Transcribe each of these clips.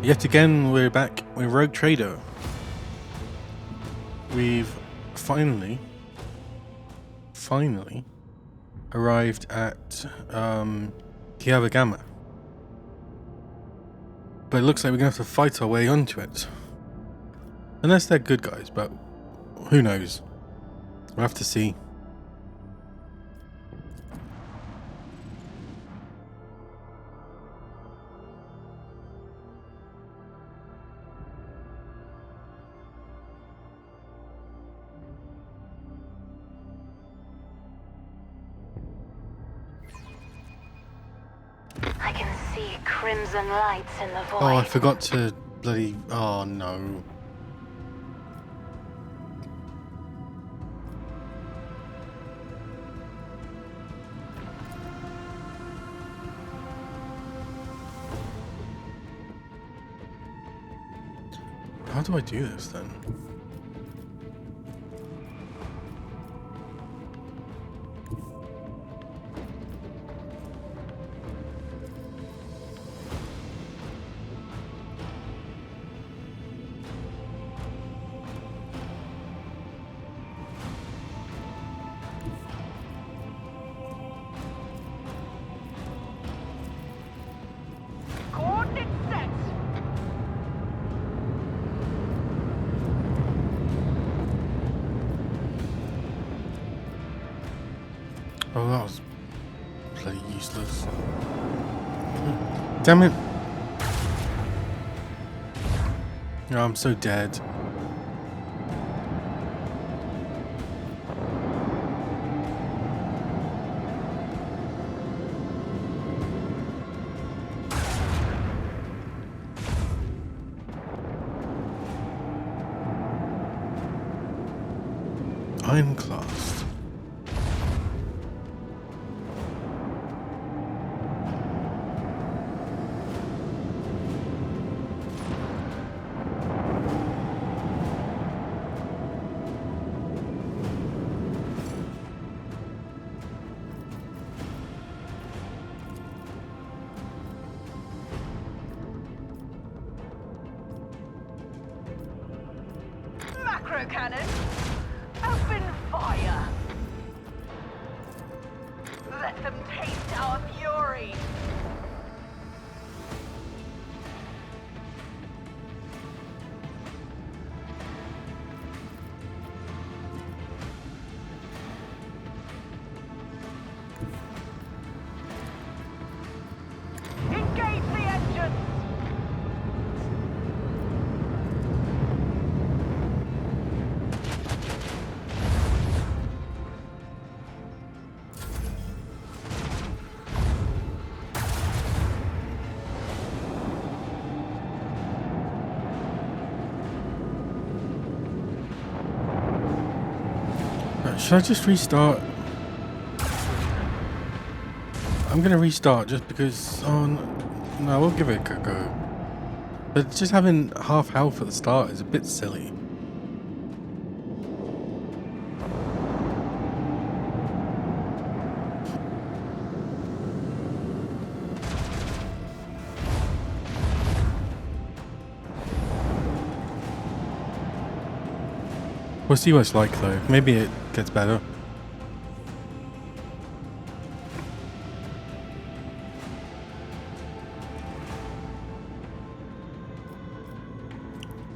Yet again, we're back with Rogue Trader. We've finally arrived at Kiava Gamma. But it looks like we're going to have to fight our way onto it. Unless they're good guys, but who knows? We'll have to see. I can see crimson lights in the void. Oh, I forgot to bloody... Oh, no. How do I do this, then? Coordinates set. Oh, that was bloody useless. Damn it! Oh, I'm so dead. Ironclast. Macro cannon. Open fire. Let them taste our fury. Engage the engines. Should I just restart? I'm gonna restart just because. Oh no, we'll give it a go. But just having half health at the start is a bit silly. We'll see what it's like though. Maybe it gets better.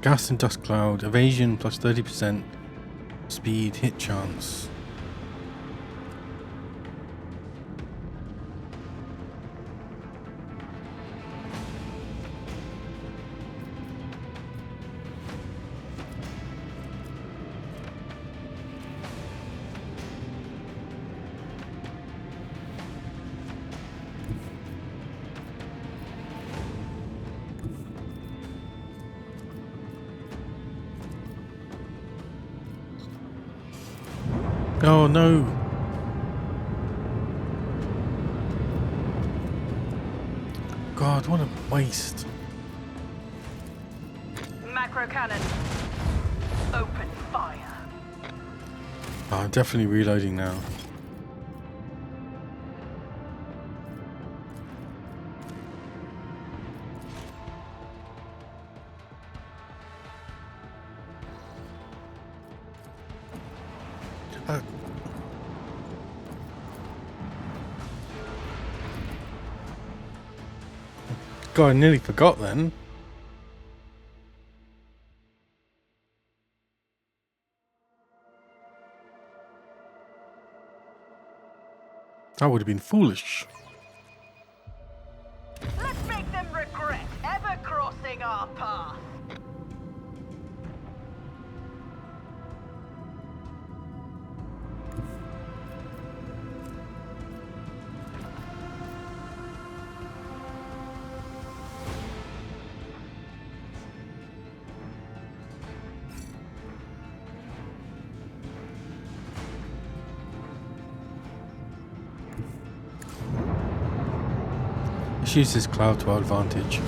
Gas and dust cloud, evasion plus 30%, speed, hit chance. Oh no! God, what a waste. Macro cannon. Open fire. Oh, I'm definitely reloading now. God, I nearly forgot then. That would have been foolish. Let's make them regret ever crossing our path. Let's use this cloud to our advantage.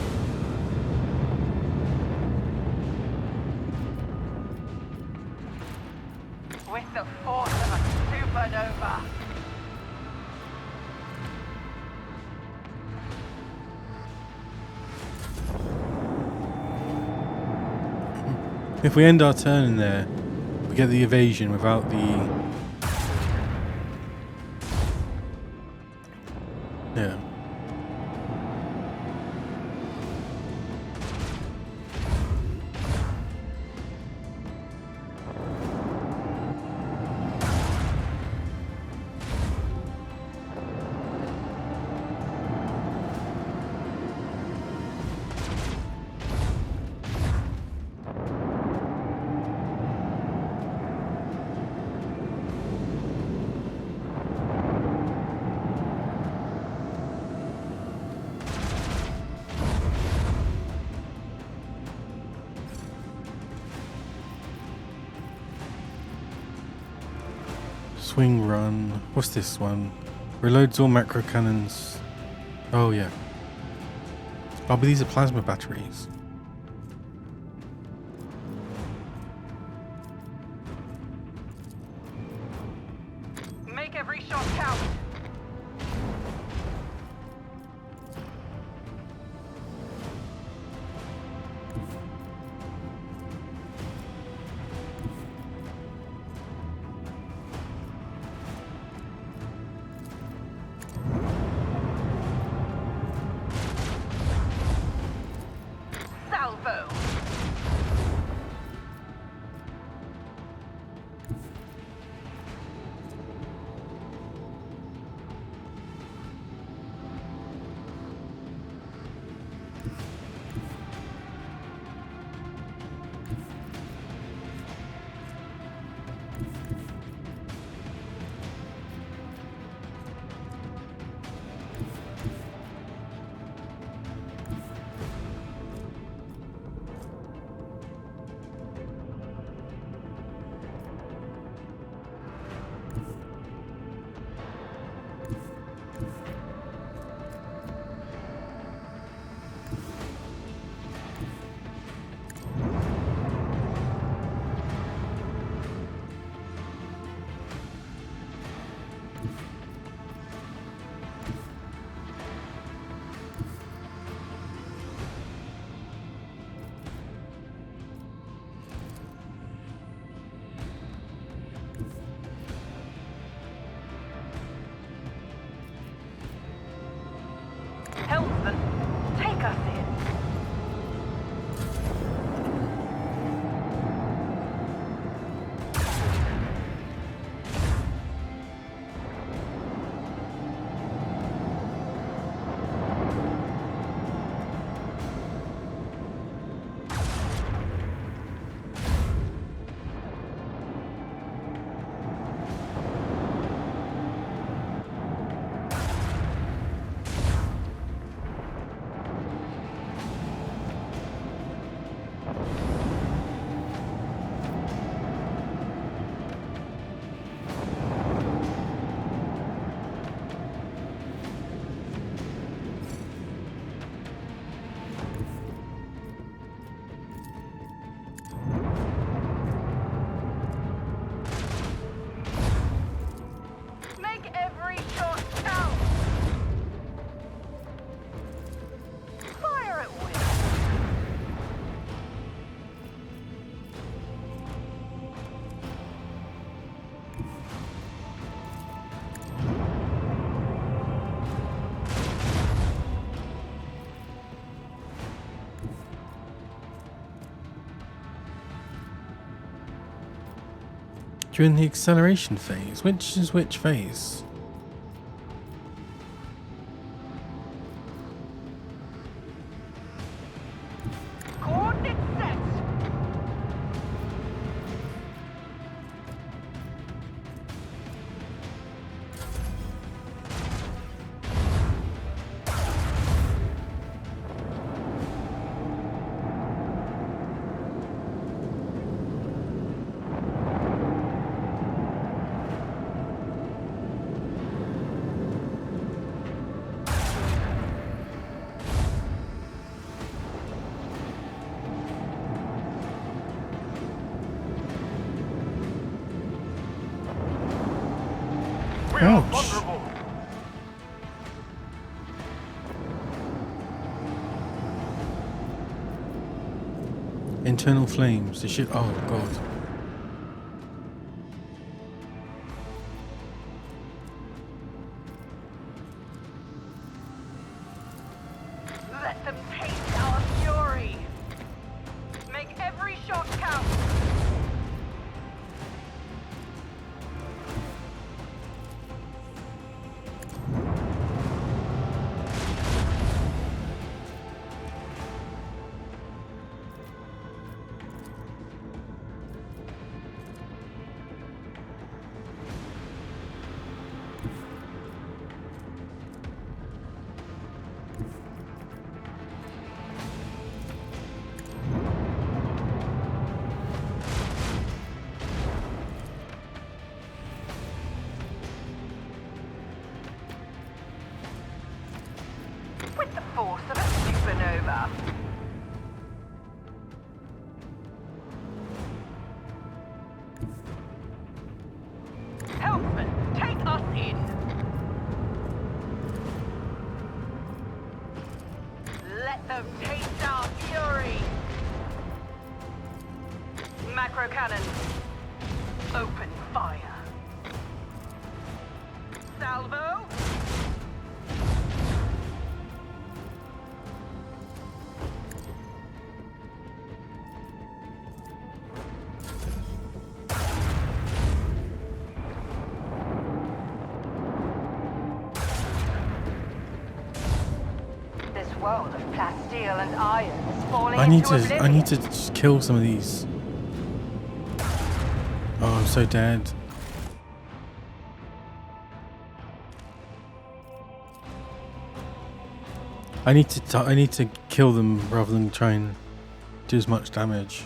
With the force of a supernova. If we end our turn in there, we get the evasion without the... Yeah. Swing run. What's this one? Reloads all macro cannons. Oh yeah. Oh, but these are plasma batteries. Make every shot count. Salvo. During the acceleration phase. Which is which phase? Coordinates set. Ouch. Internal flames. The ship. Oh god. Let them taste our fury. Make every shot count. With the force of a supernova. Helpsman, take us in. Let them taste our fury. Macro cannon. Open fire. Salvo. This world of plasteel and iron is falling I need into to oblivion. just kill some of these. Oh, I'm so dead. I need to kill them rather than try and do as much damage.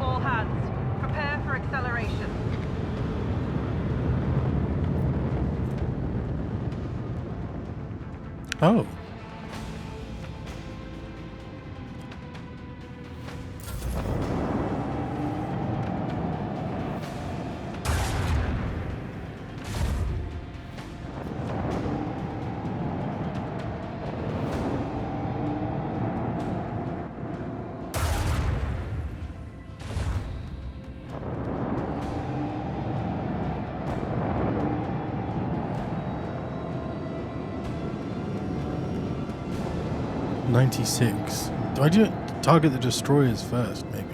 All hands, prepare for acceleration. Oh. $96. Do I do target the destroyers first, maybe?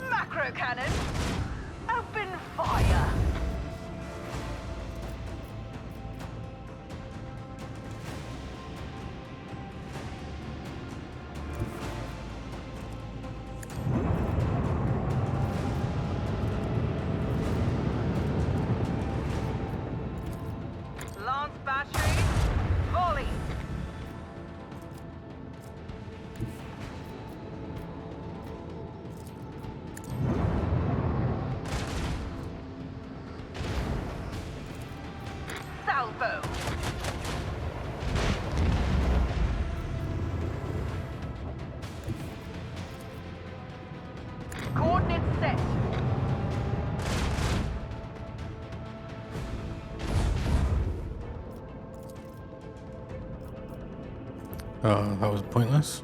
Macro cannon, open fire. Oh, that was pointless.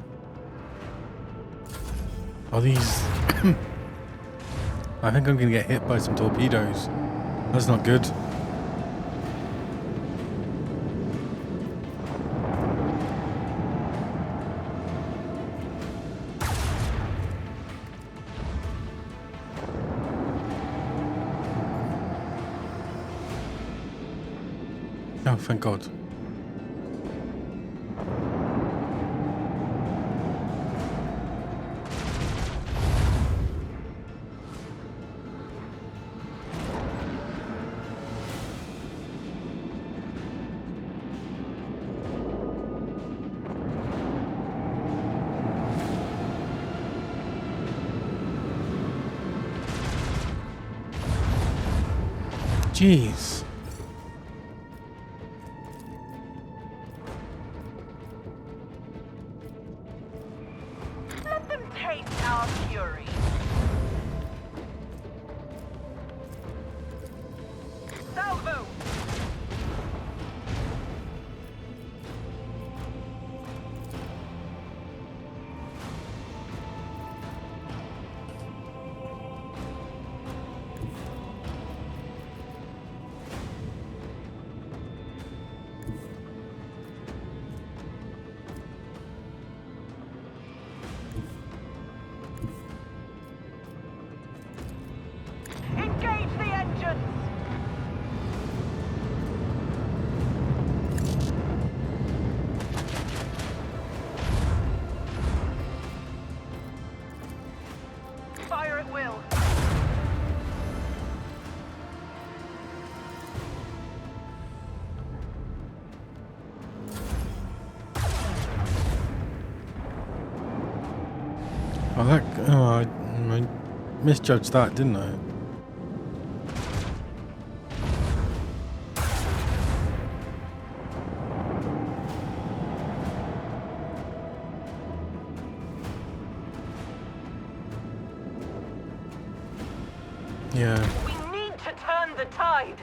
Are these... I think I'm gonna get hit by some torpedoes. That's not good. Oh, thank God. Jeez. Let them taste our fury. Salvo! Engage the engines! Fire at will. Oh, that... Oh, I misjudged that, didn't I? Yeah. We need to turn the tide.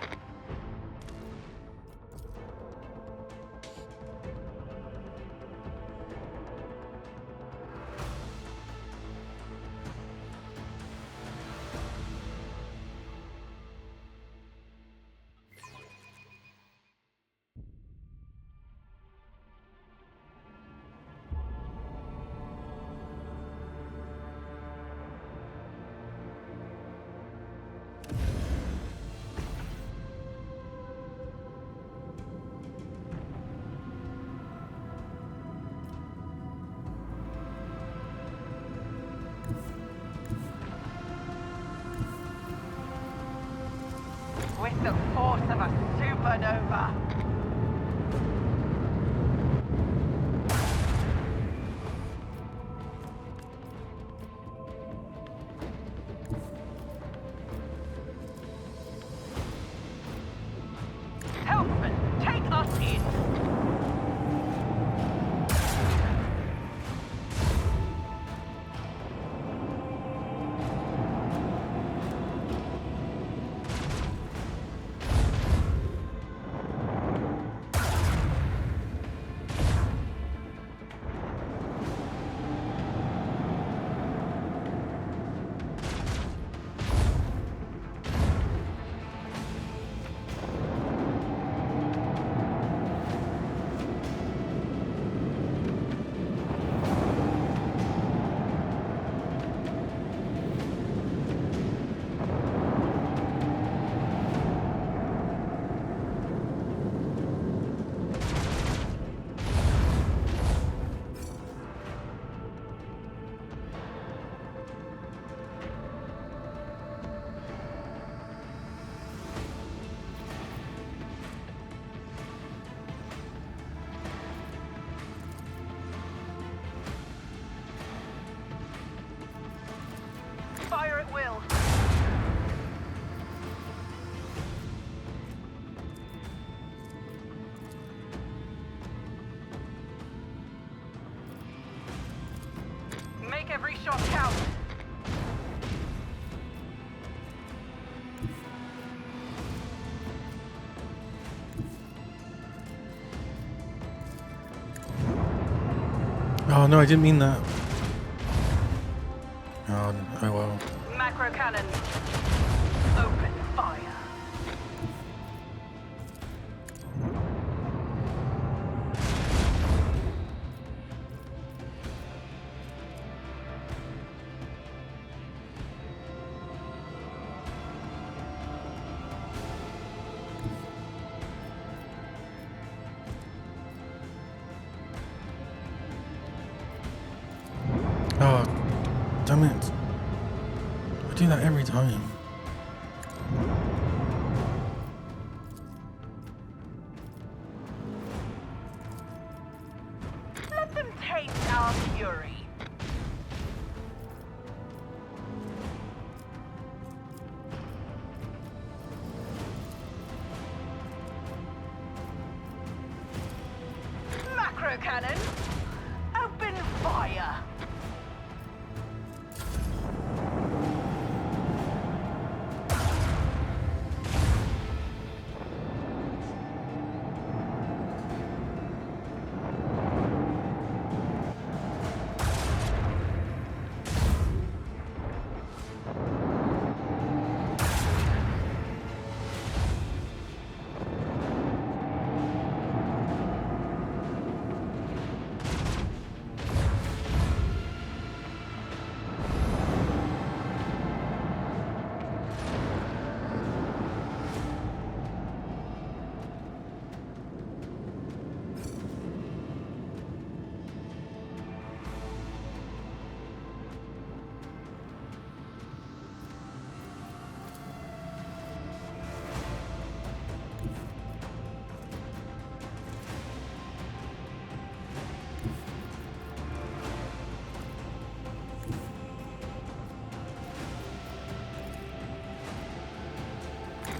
With the force of a supernova. Helpman, take us in. Fire at will. Make every shot count. Oh no, I didn't mean that. Oh, oh well. Macro cannon. Open fire. Oh, damn it. I do that every time. Let them taste our fury. Macro cannon. Open fire.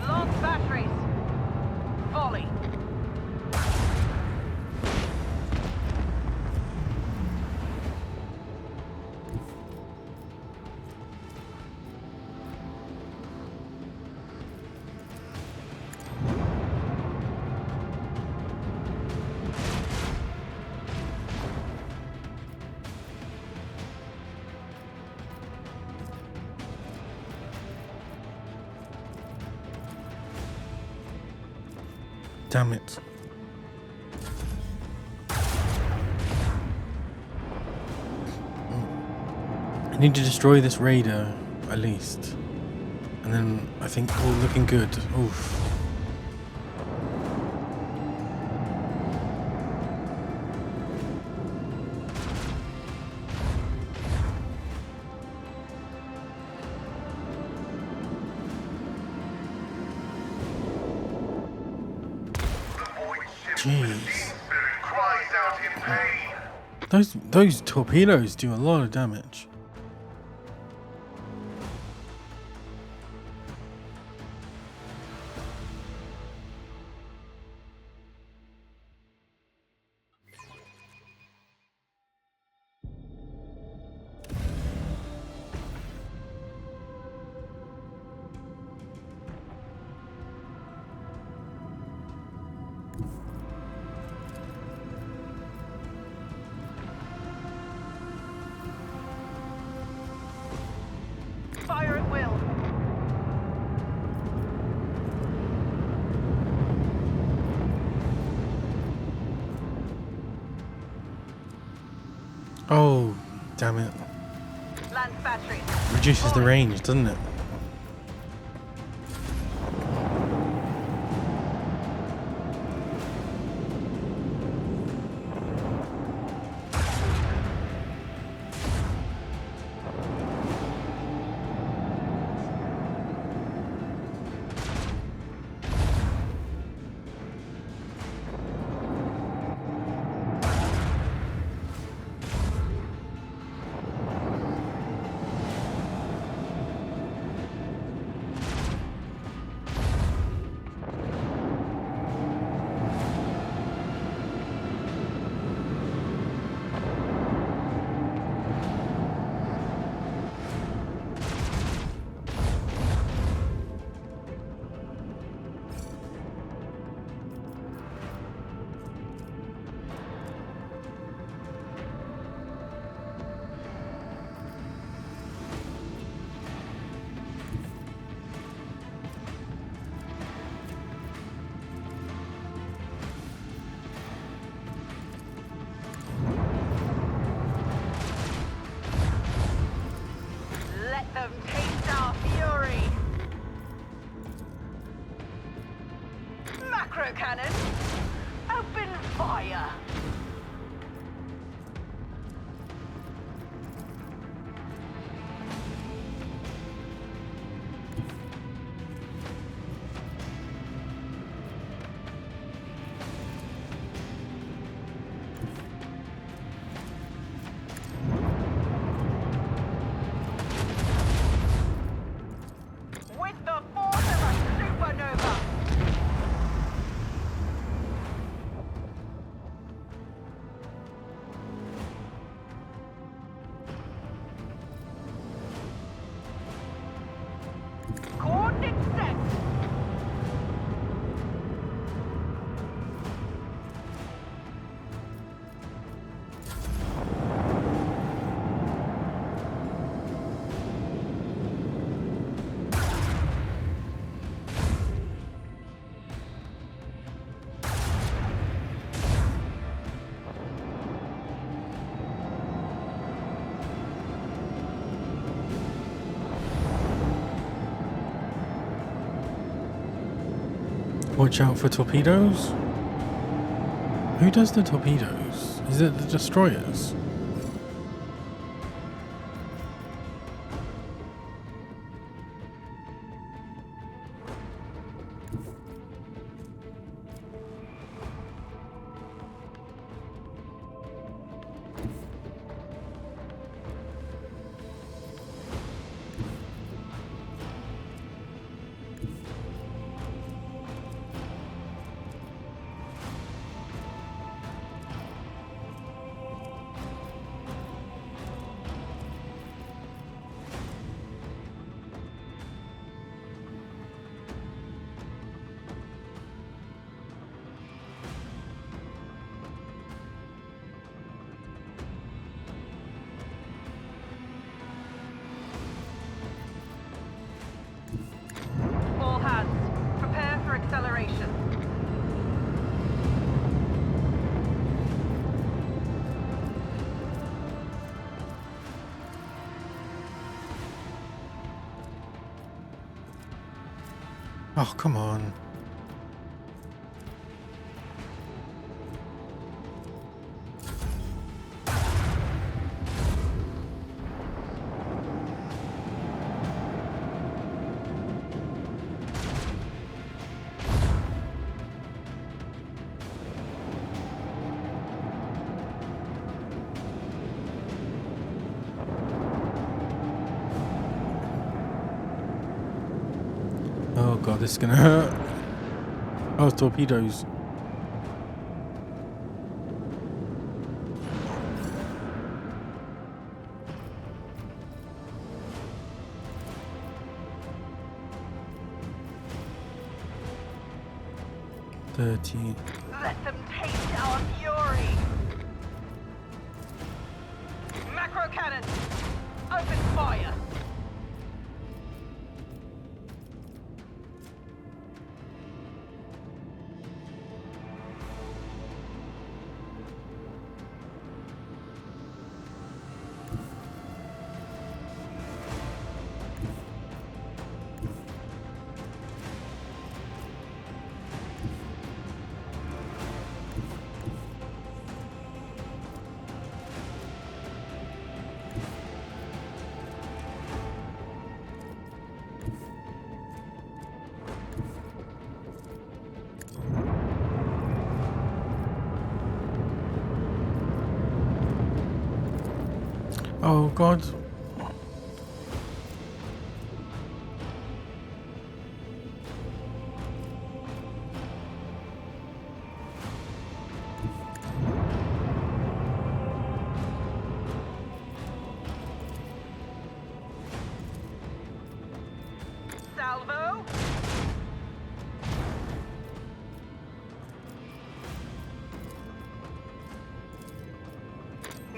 Launch batteries. Volley. Damn it. I need to destroy this raider, at least. And then I think, oh, looking good. Oof. Jeez. Those torpedoes do a lot of damage. Fire at will. Oh, damn it. Lance batteries. Reduces the range, doesn't it? Macro cannon. Open fire. With the force of a supernova. Coordinates set. Watch out for torpedoes. Who does the torpedoes? Is it the destroyers? All hands, prepare for acceleration. Oh, come on. Oh god, this is gonna hurt. Oh, torpedoes. Dirty. Let them taste our fury. Macro cannon, open fire. Oh god. Salvo.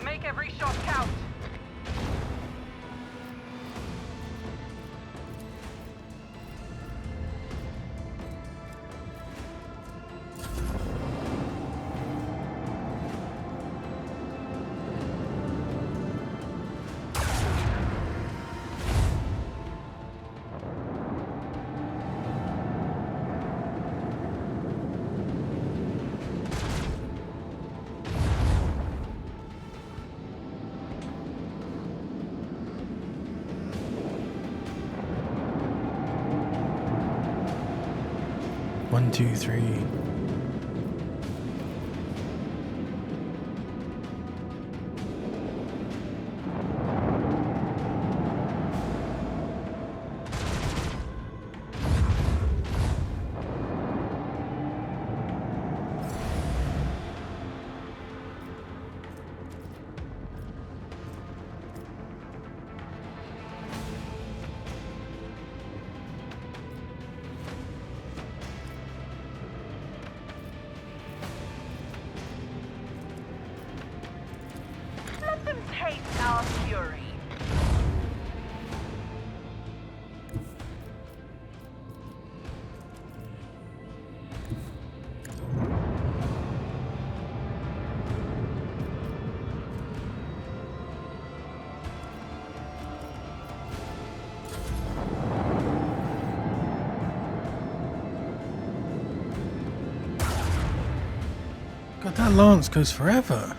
Make every shot count. 1, 2, 3. Let them taste our fury. God, that lance goes forever.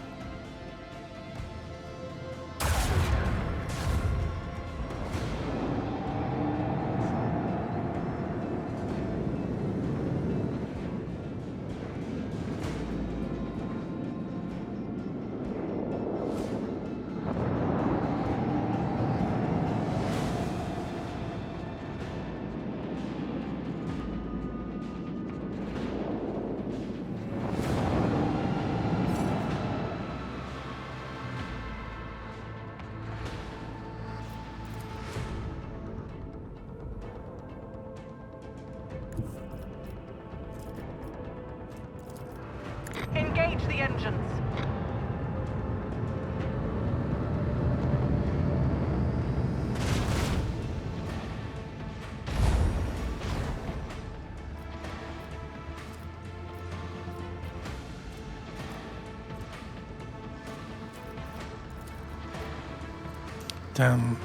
Engage the engines. Damn.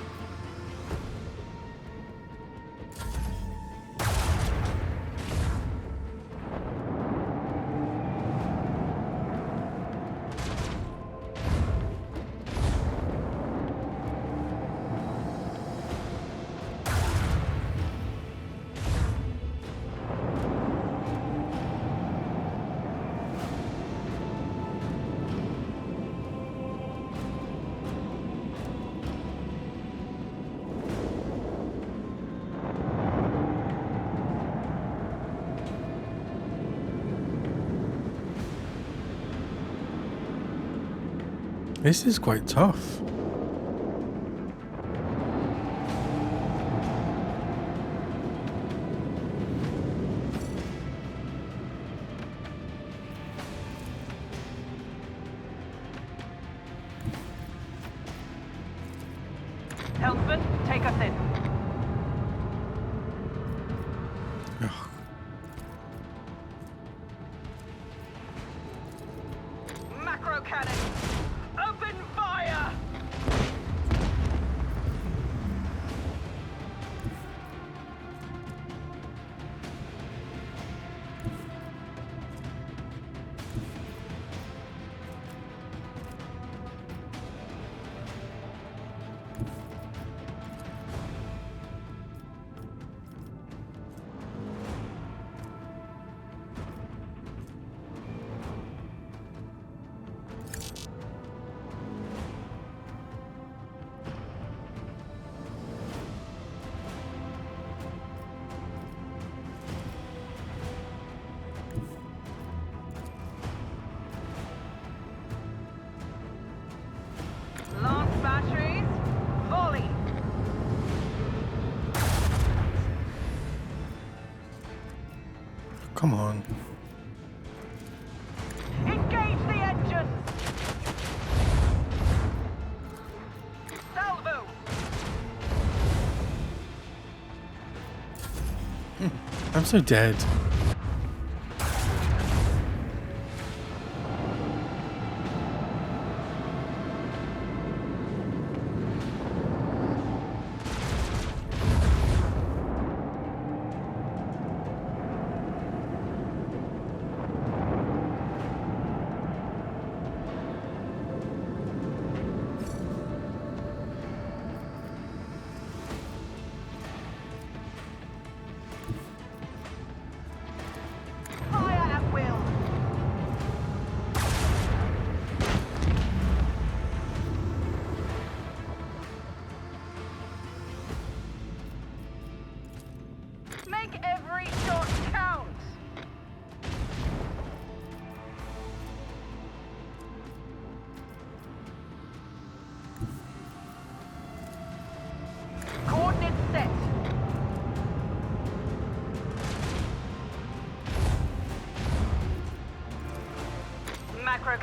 This is quite tough. Helmsman, take us in. Ugh. Macro cannon. Open fire! Lance batteries. Volley. Come on. Engage the engines. Salvo. I'm so dead.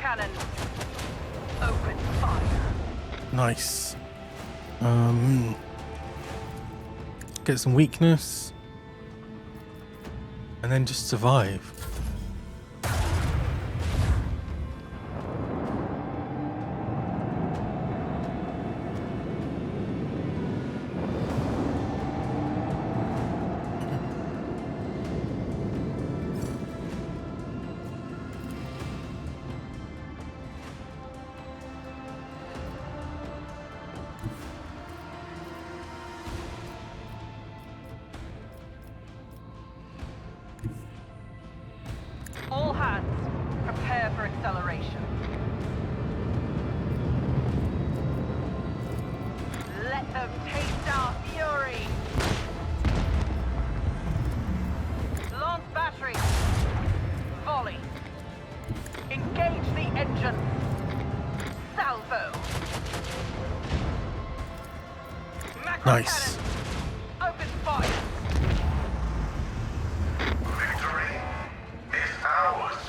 cannons. Open fire. Nice. Get some weakness. And then just survive. All hands, prepare for acceleration. Let them taste our fury. Launch battery. Volley. Engage the engine. Salvo. Macro Nice. cannon. Open fire. Victory is ours.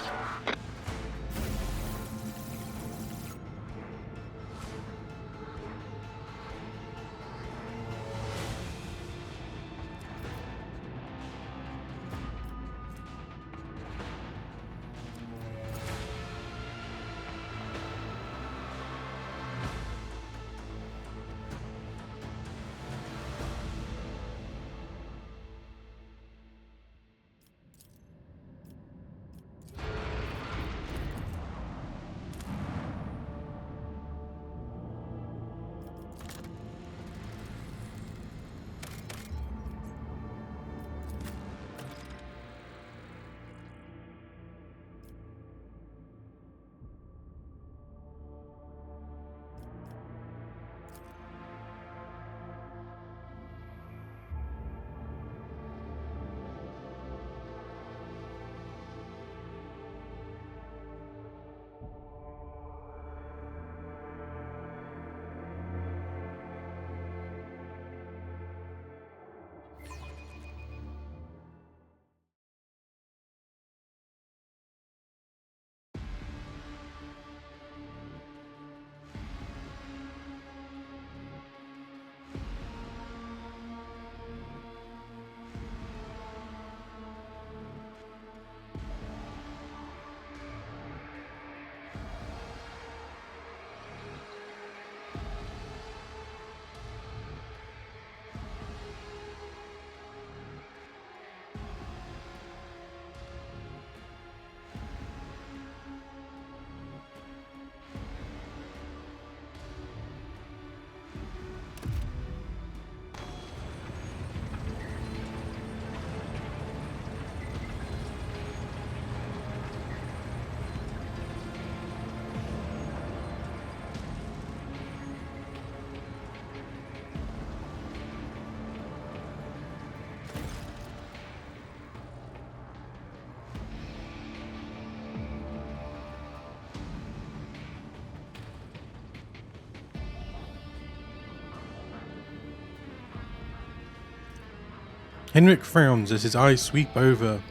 Henrik frowns as his eyes sweep over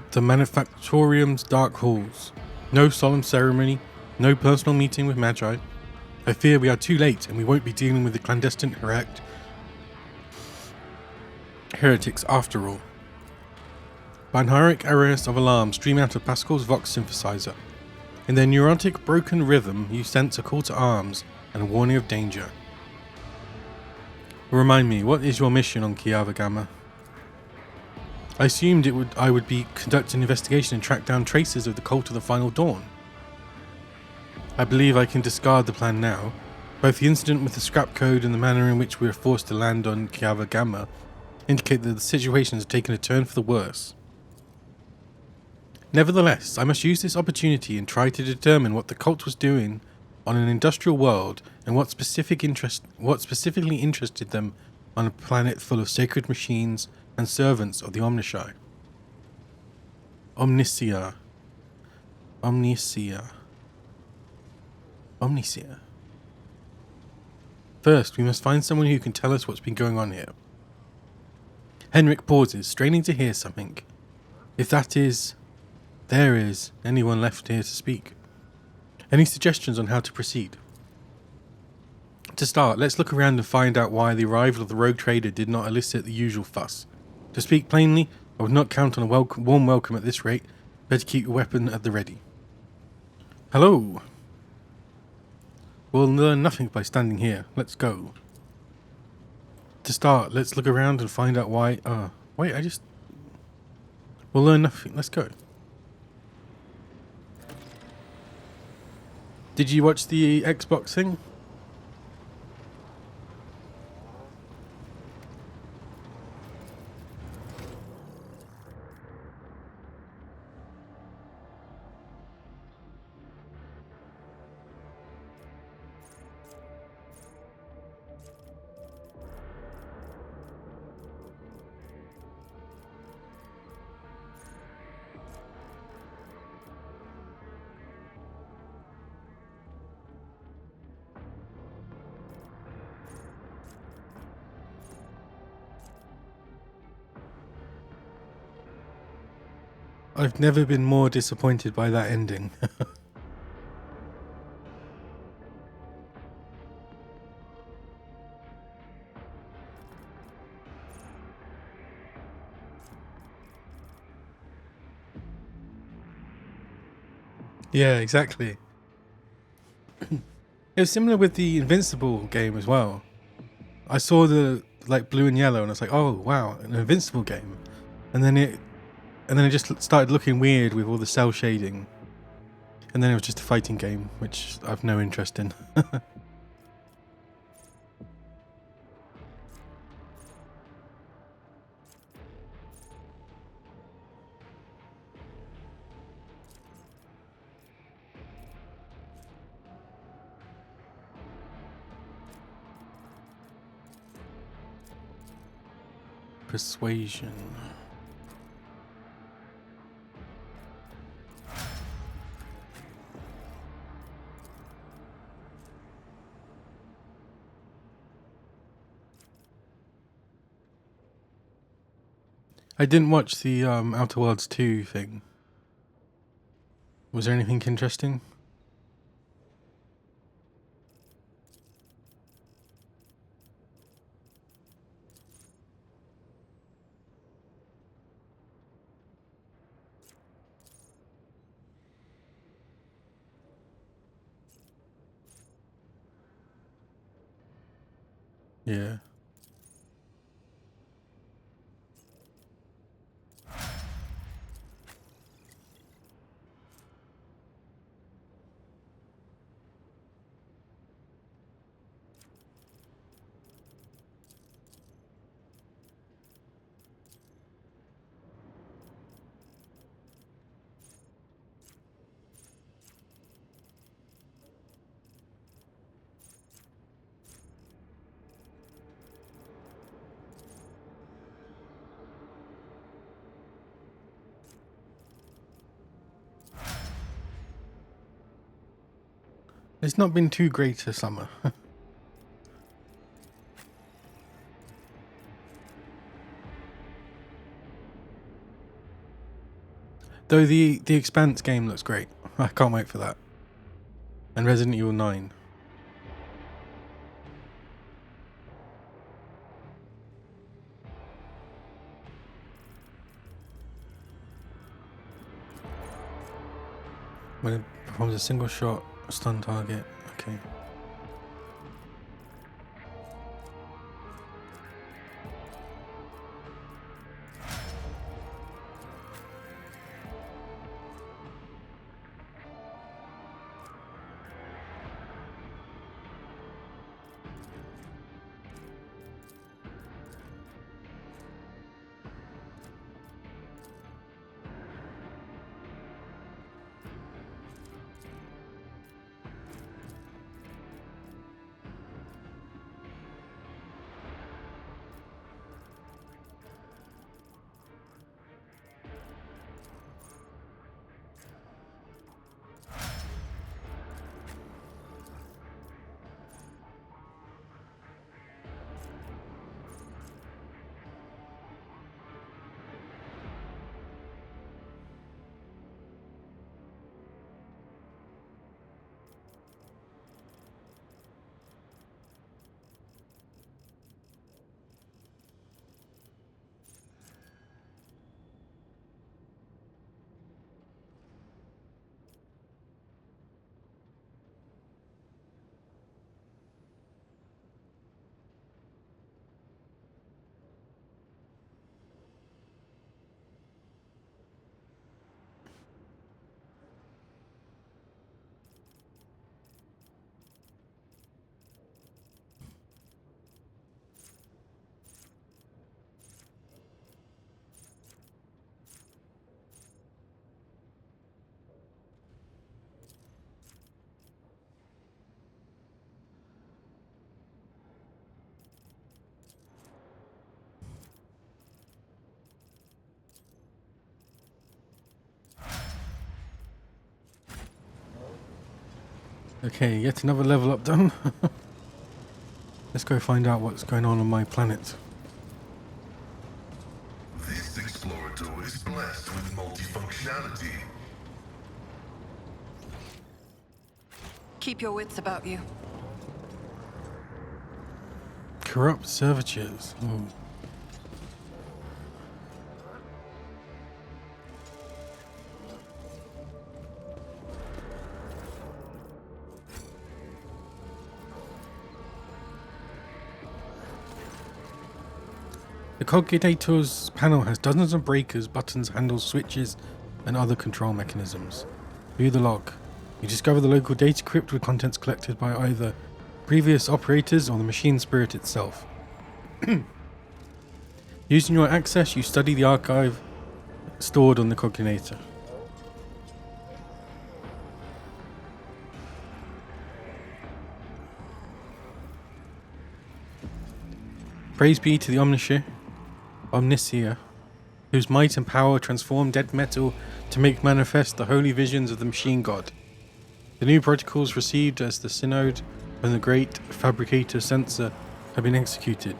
the Manufactorium's dark halls. No solemn ceremony, no personal meeting with Magi. I fear we are too late and we won't be dealing with the clandestine heretics after all. Binaric arrays of alarms stream out of Pascal's Vox synthesizer. In their neurotic, broken rhythm, you sense a call to arms and a warning of danger. Remind me, what is your mission on Kiava Gamma? I assumed I would be conducting an investigation and track down traces of the cult of the Final Dawn. I believe I can discard the plan now. Both the incident with the scrap code and the manner in which we were forced to land on Kiava Gamma indicate that the situation has taken a turn for the worse. Nevertheless, I must use this opportunity and try to determine what the cult was doing on an industrial world and what specifically interested them on a planet full of sacred machines and servants of the Omnicia. Omnicia. First, we must find someone who can tell us what's been going on here. Henrik pauses, straining to hear something. If that is... There is anyone left here to speak. Any suggestions on how to proceed? To start, let's look around and find out why the arrival of the rogue trader did not elicit the usual fuss. To speak plainly, I would not count on a warm welcome at this rate. Better keep your weapon at the ready. Hello. We'll learn nothing by standing here. Let's go. To start, let's look around and find out why... wait, We'll learn nothing. Let's go. Did you watch the Xbox thing? I've never been more disappointed by that ending. Yeah, exactly. It was similar with the Invincible game as well. I saw the blue and yellow and I was like, oh wow, an Invincible game. And then it just started looking weird with all the cell shading. And then it was just a fighting game, which I've no interest in. Persuasion. I didn't watch the Outer Worlds 2 thing. Was there anything interesting? Yeah. It's not been too great a summer. Though the Expanse game looks great. I can't wait for that. And Resident Evil 9. When it performs a single shot, stun target. Okay. Okay, yet another level up done. Let's go find out what's going on my planet. This explorator is blessed with multifunctionality. Keep your wits about you. Corrupt servitors. Ooh. The Cogitator's panel has dozens of breakers, buttons, handles, switches, and other control mechanisms. View the log. You discover the local data crypt with contents collected by either previous operators or the machine spirit itself. Using your access, you study the archive stored on the Cogitator. Praise be to the Omnicia, whose might and power transform dead metal to make manifest the holy visions of the machine god. The new protocols received as the synod from the great fabricator censor have been executed.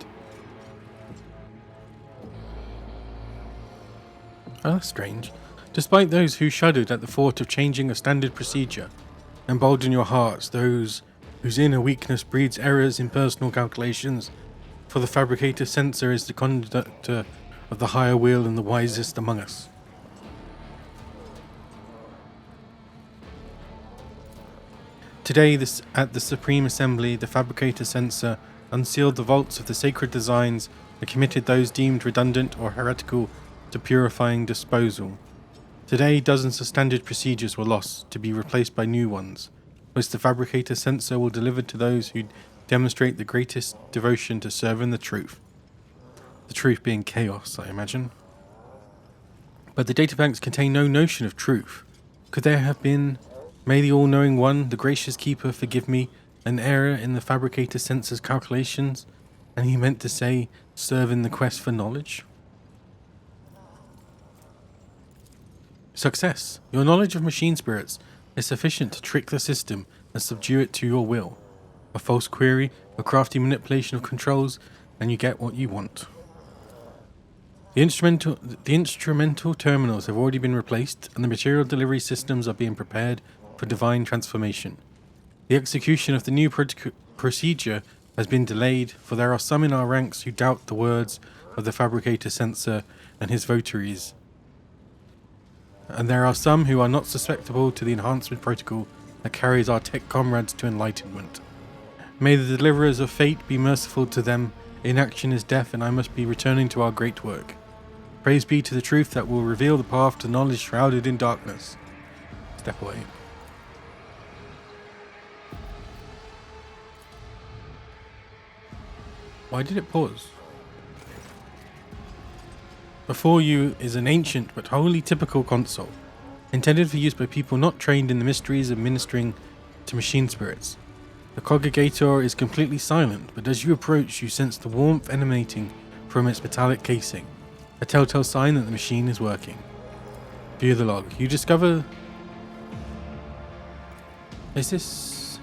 Oh, that's strange. Despite those who shuddered at the thought of changing a standard procedure, embolden your hearts those whose inner weakness breeds errors in personal calculations, for the fabricator censor is the conductor of the higher will and the wisest among us. Today, at the Supreme Assembly, the fabricator censor unsealed the vaults of the sacred designs and committed those deemed redundant or heretical to purifying disposal. Today, dozens of standard procedures were lost to be replaced by new ones, which the fabricator censor will deliver to those who demonstrate the greatest devotion to serving the truth. The truth being chaos, I imagine. But the databanks contain no notion of truth. Could there have been, may the all-knowing one, the gracious keeper, forgive me, an error in the fabricator censor's calculations, and he meant to say, serve in the quest for knowledge? Success. Your knowledge of machine spirits is sufficient to trick the system and subdue it to your will. A false query, a crafty manipulation of controls, and you get what you want. The instrumental terminals have already been replaced, and the material delivery systems are being prepared for divine transformation. The execution of the new procedure has been delayed, for there are some in our ranks who doubt the words of the fabricator censor and his votaries. And there are some who are not susceptible to the enhancement protocol that carries our tech comrades to enlightenment. May the deliverers of fate be merciful to them. Inaction is death, and I must be returning to our great work. Praise be to the truth that will reveal the path to knowledge shrouded in darkness. Step away. Why did it pause? Before you is an ancient but wholly typical console, intended for use by people not trained in the mysteries of ministering to machine spirits. The Cogitator is completely silent, but as you approach, you sense the warmth emanating from its metallic casing, a telltale sign that the machine is working. View the log. You discover... Is this...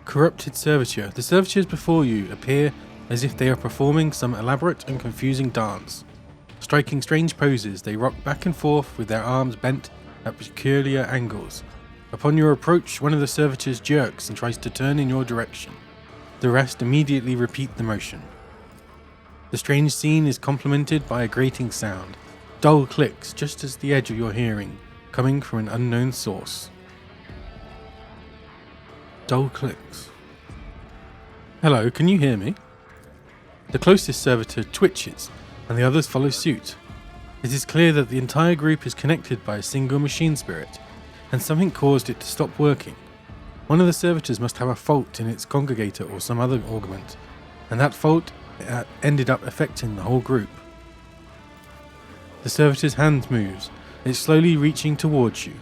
Corrupted serviture. The servitors before you appear as if they are performing some elaborate and confusing dance. Striking strange poses, they rock back and forth with their arms bent at peculiar angles. Upon your approach, one of the servitors jerks and tries to turn in your direction. The rest immediately repeat the motion. The strange scene is complemented by a grating sound. Dull clicks just at the edge of your hearing, coming from an unknown source. Dull clicks. Hello, can you hear me? The closest servitor twitches, and the others follow suit. It is clear that the entire group is connected by a single machine spirit, and something caused it to stop working. One of the servitors must have a fault in its congregator or some other augment, and that fault ended up affecting the whole group. The servitor's hand moves. It's slowly reaching towards you.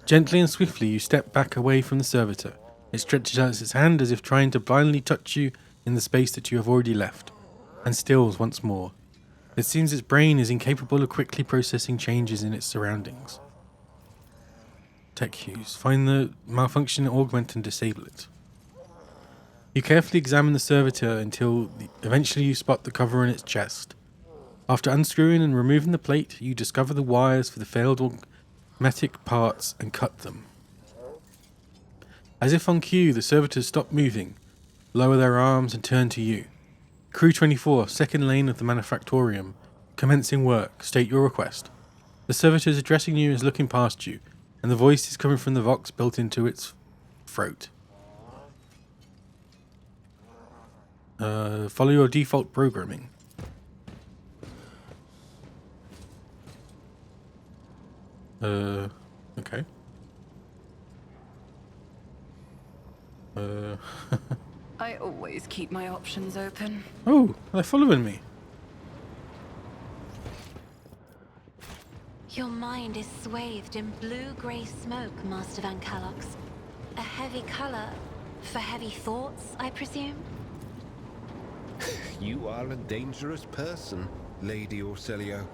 Gently and swiftly you step back away from the servitor. It stretches out its hand as if trying to blindly touch you in the space that you have already left, and stills once more. It seems its brain is incapable of quickly processing changes in its surroundings. Tech cues. Find the malfunction, augment, and disable it. You carefully examine the servitor until eventually you spot the cover on its chest. After unscrewing and removing the plate, you discover the wires for the failed augmetic parts and cut them. As if on cue, the servitors stop moving, lower their arms and turn to you. Crew 24, second lane of the manufactorium. Commencing work. State your request. The servitor is addressing you as looking past you, and the voice is coming from the Vox built into its throat. Follow your default programming. Okay. I always keep my options open. Oh, they're following me. Your mind is swathed in blue-grey smoke, Master Van Calox. A heavy color for heavy thoughts, I presume? You are a dangerous person, Lady Orselio.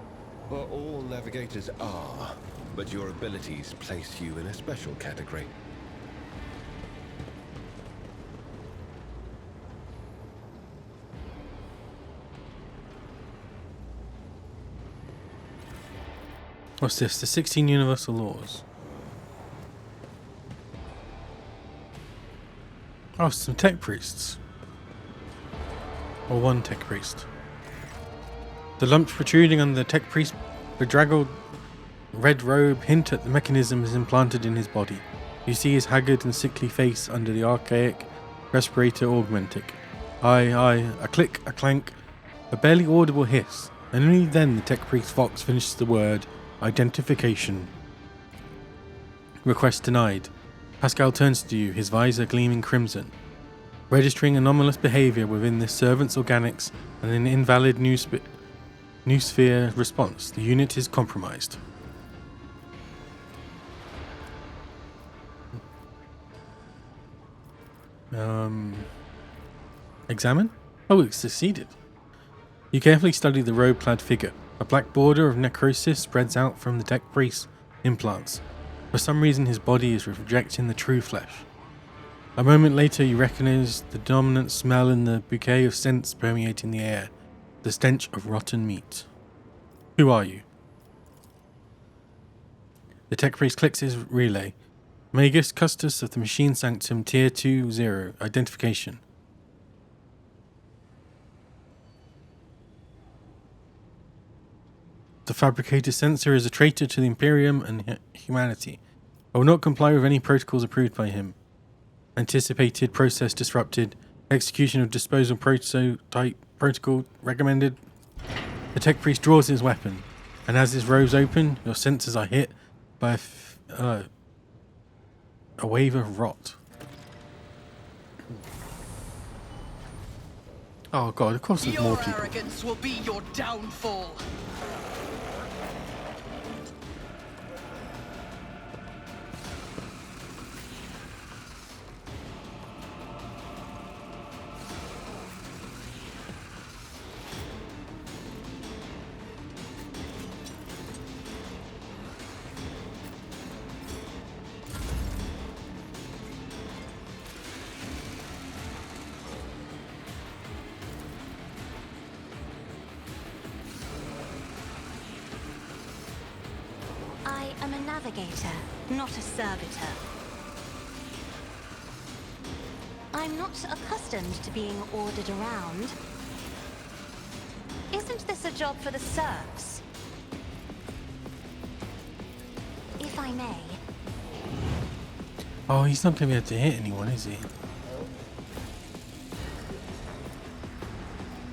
Well, all navigators are, but your abilities place you in a special category. What's this? The 16 universal laws. Oh, some tech priests. Or one tech priest. The lumps protruding on the tech priest's bedraggled red robe hint at the mechanism is implanted in his body. You see his haggard and sickly face under the archaic respirator augmentic. Aye, a click, a clank, a barely audible hiss, and only then the tech priest Vox finishes the word identification. Request denied. Pascal turns to you, his visor gleaming crimson. Registering anomalous behavior within this servant's organics and an invalid noosphere response. The unit is compromised. Examine? Oh, it succeeded. You carefully study the robe-clad figure. A black border of necrosis spreads out from the tech priest's implants. For some reason his body is rejecting the true flesh. A moment later you recognize the dominant smell in the bouquet of scents permeating the air. The stench of rotten meat. Who are you? The tech priest clicks his relay. Magus Custos of the Machine Sanctum Tier 2-0. Identification. The fabricator sensor is a traitor to the Imperium and humanity. I will not comply with any protocols approved by him. Anticipated process disrupted. Execution of disposal prototype protocol recommended. The tech priest draws his weapon, and as his robes open, your senses are hit by a wave of rot. Oh god, of course there's more Your people. arrogance will be your downfall. I am a navigator, not a servitor. I'm not accustomed to being ordered around. Isn't this a job for the serfs? If I may. Oh, he's not going to be able to hit anyone, is he?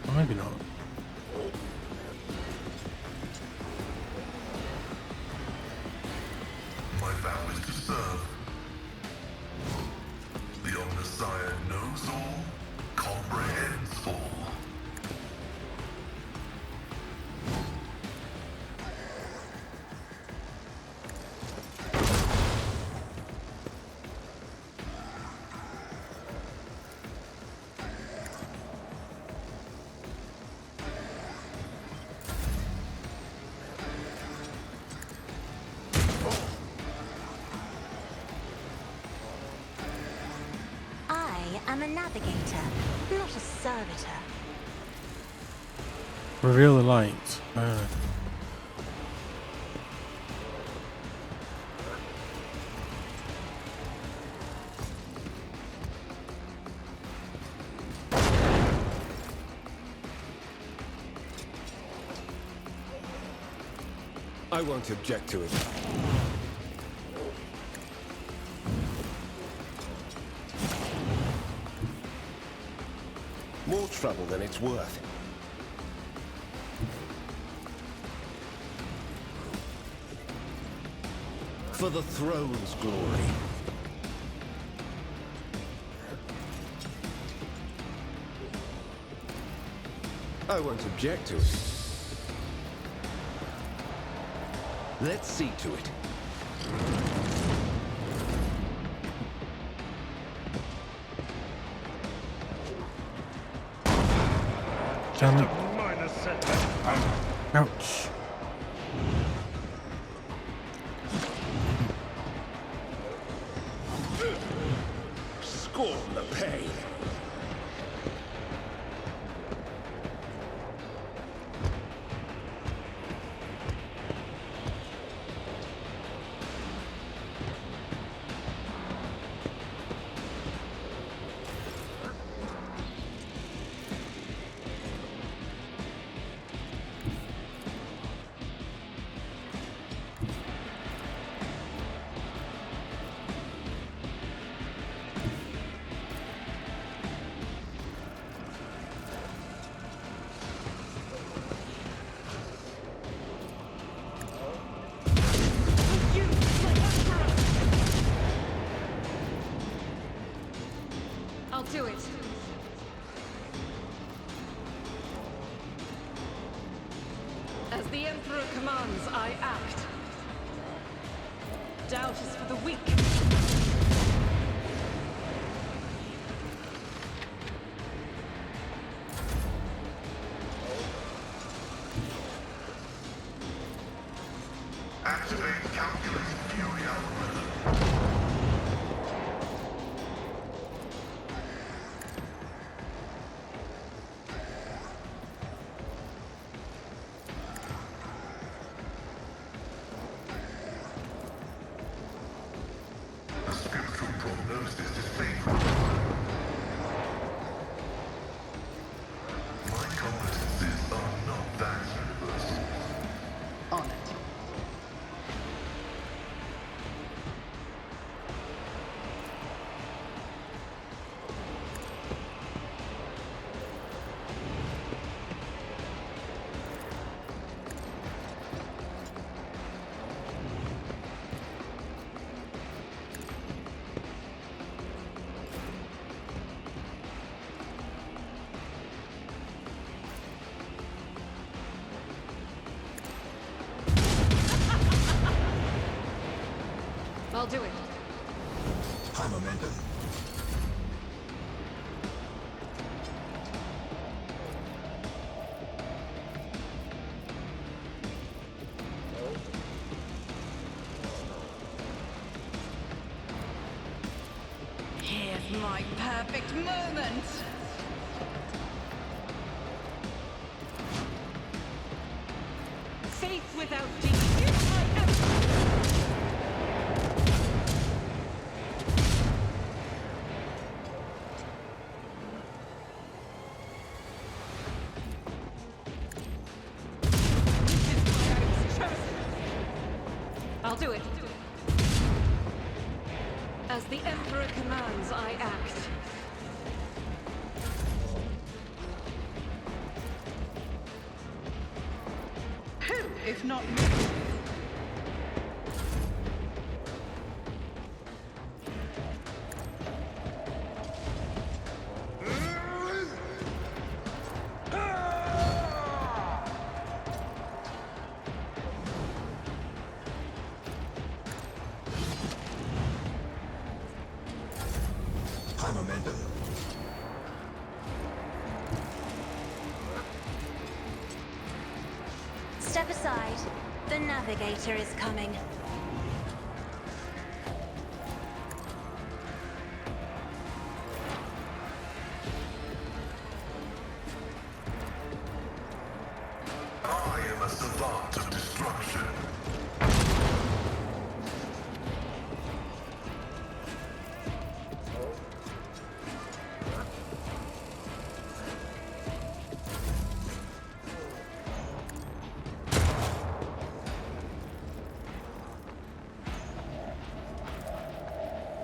Or maybe not. My vow is to serve. The Omniscient knows all, comprehends all. I'm a navigator, not a servitor. Reveal the light. I won't object to it. More trouble than it's worth. For the throne's glory. I won't object to it. Let's see to it. Damn it. Ouch. Scorn the pain. I'll do it. As the Emperor commands, I act. Doubt is for the weak. Activate calculated fury algorithm. The spiritual prognosis is favorable. My competencies are not that universal. On it. I'll do it. High momentum. Here's my perfect moment. Faith without deeds is my I'll do it. As the Emperor commands, I act. Who, if not me? High momentum. Step aside. The navigator is coming. a savant of destruction.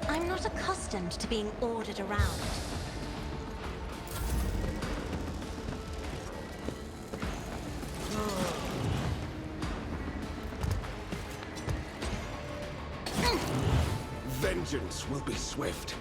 I'm not accustomed to being ordered around. Vengeance will be swift.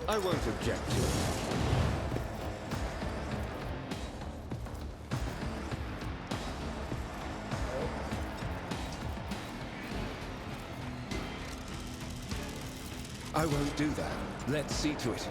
I won't object to it. I won't do that. Let's see to it.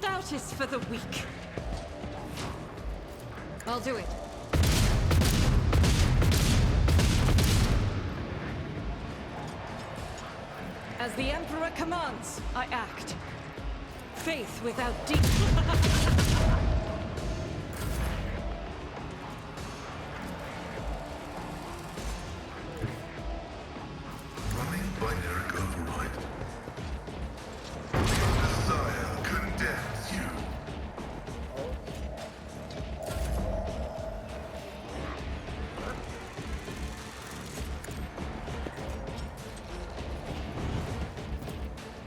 Doubt is for the weak. I'll do it. As the Emperor commands, I act. Faith without deep... Running binary override. Your desire condemns you.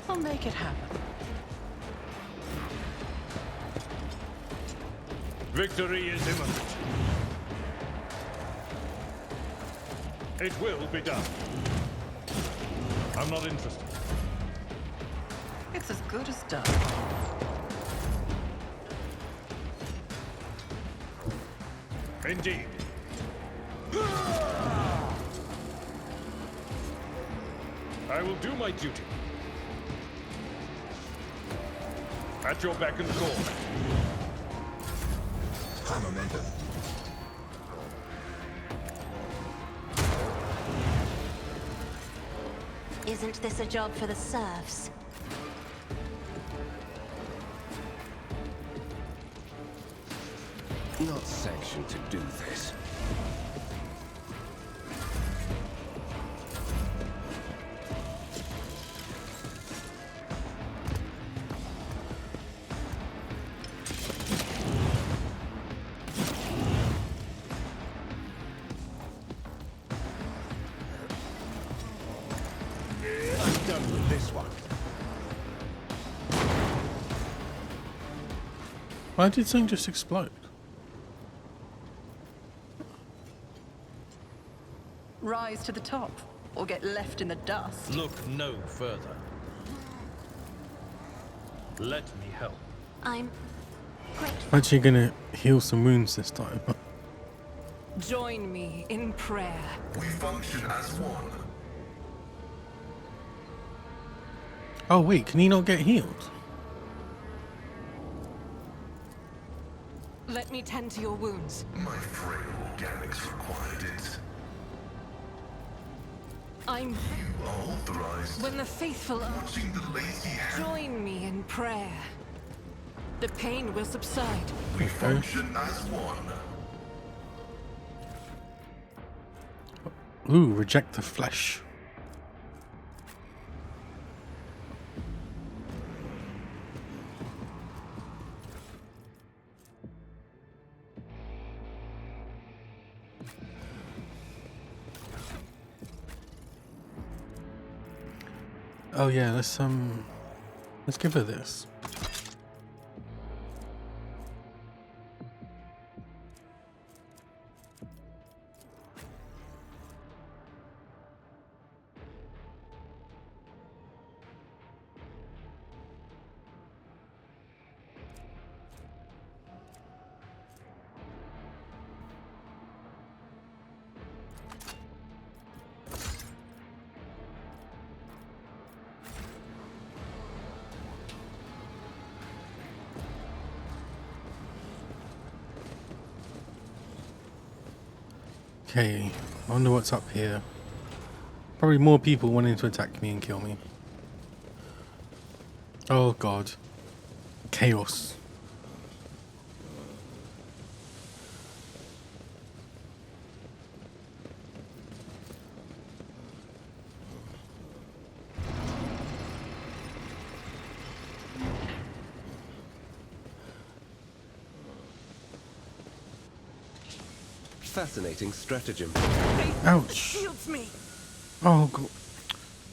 I'll make it happen. Victory is imminent. It will be done. I'm not interested. It's as good as done. Indeed. I will do my duty. At your beck and call. Momentum. Isn't this a job for the serfs? Not sanctioned to do this. I'm done with this one. Why did something just explode? Rise to the top, or get left in the dust. Look no further. Let me help. I'm grateful. I'm actually gonna heal some wounds this time. Join me in prayer. We function as one. Oh wait, can he not get healed? Let me tend to your wounds. My frail organics required it. I'm... You are authorized. When the faithful are... Watching the lazy hand. Join me in prayer. The pain will subside. We function as one. Ooh, reject the flesh. Oh yeah, let's give her this. Okay, I wonder what's up here. Probably more people wanting to attack me and kill me. Oh god. Chaos. Fascinating stratagem. Ouch. Shields me. Oh god.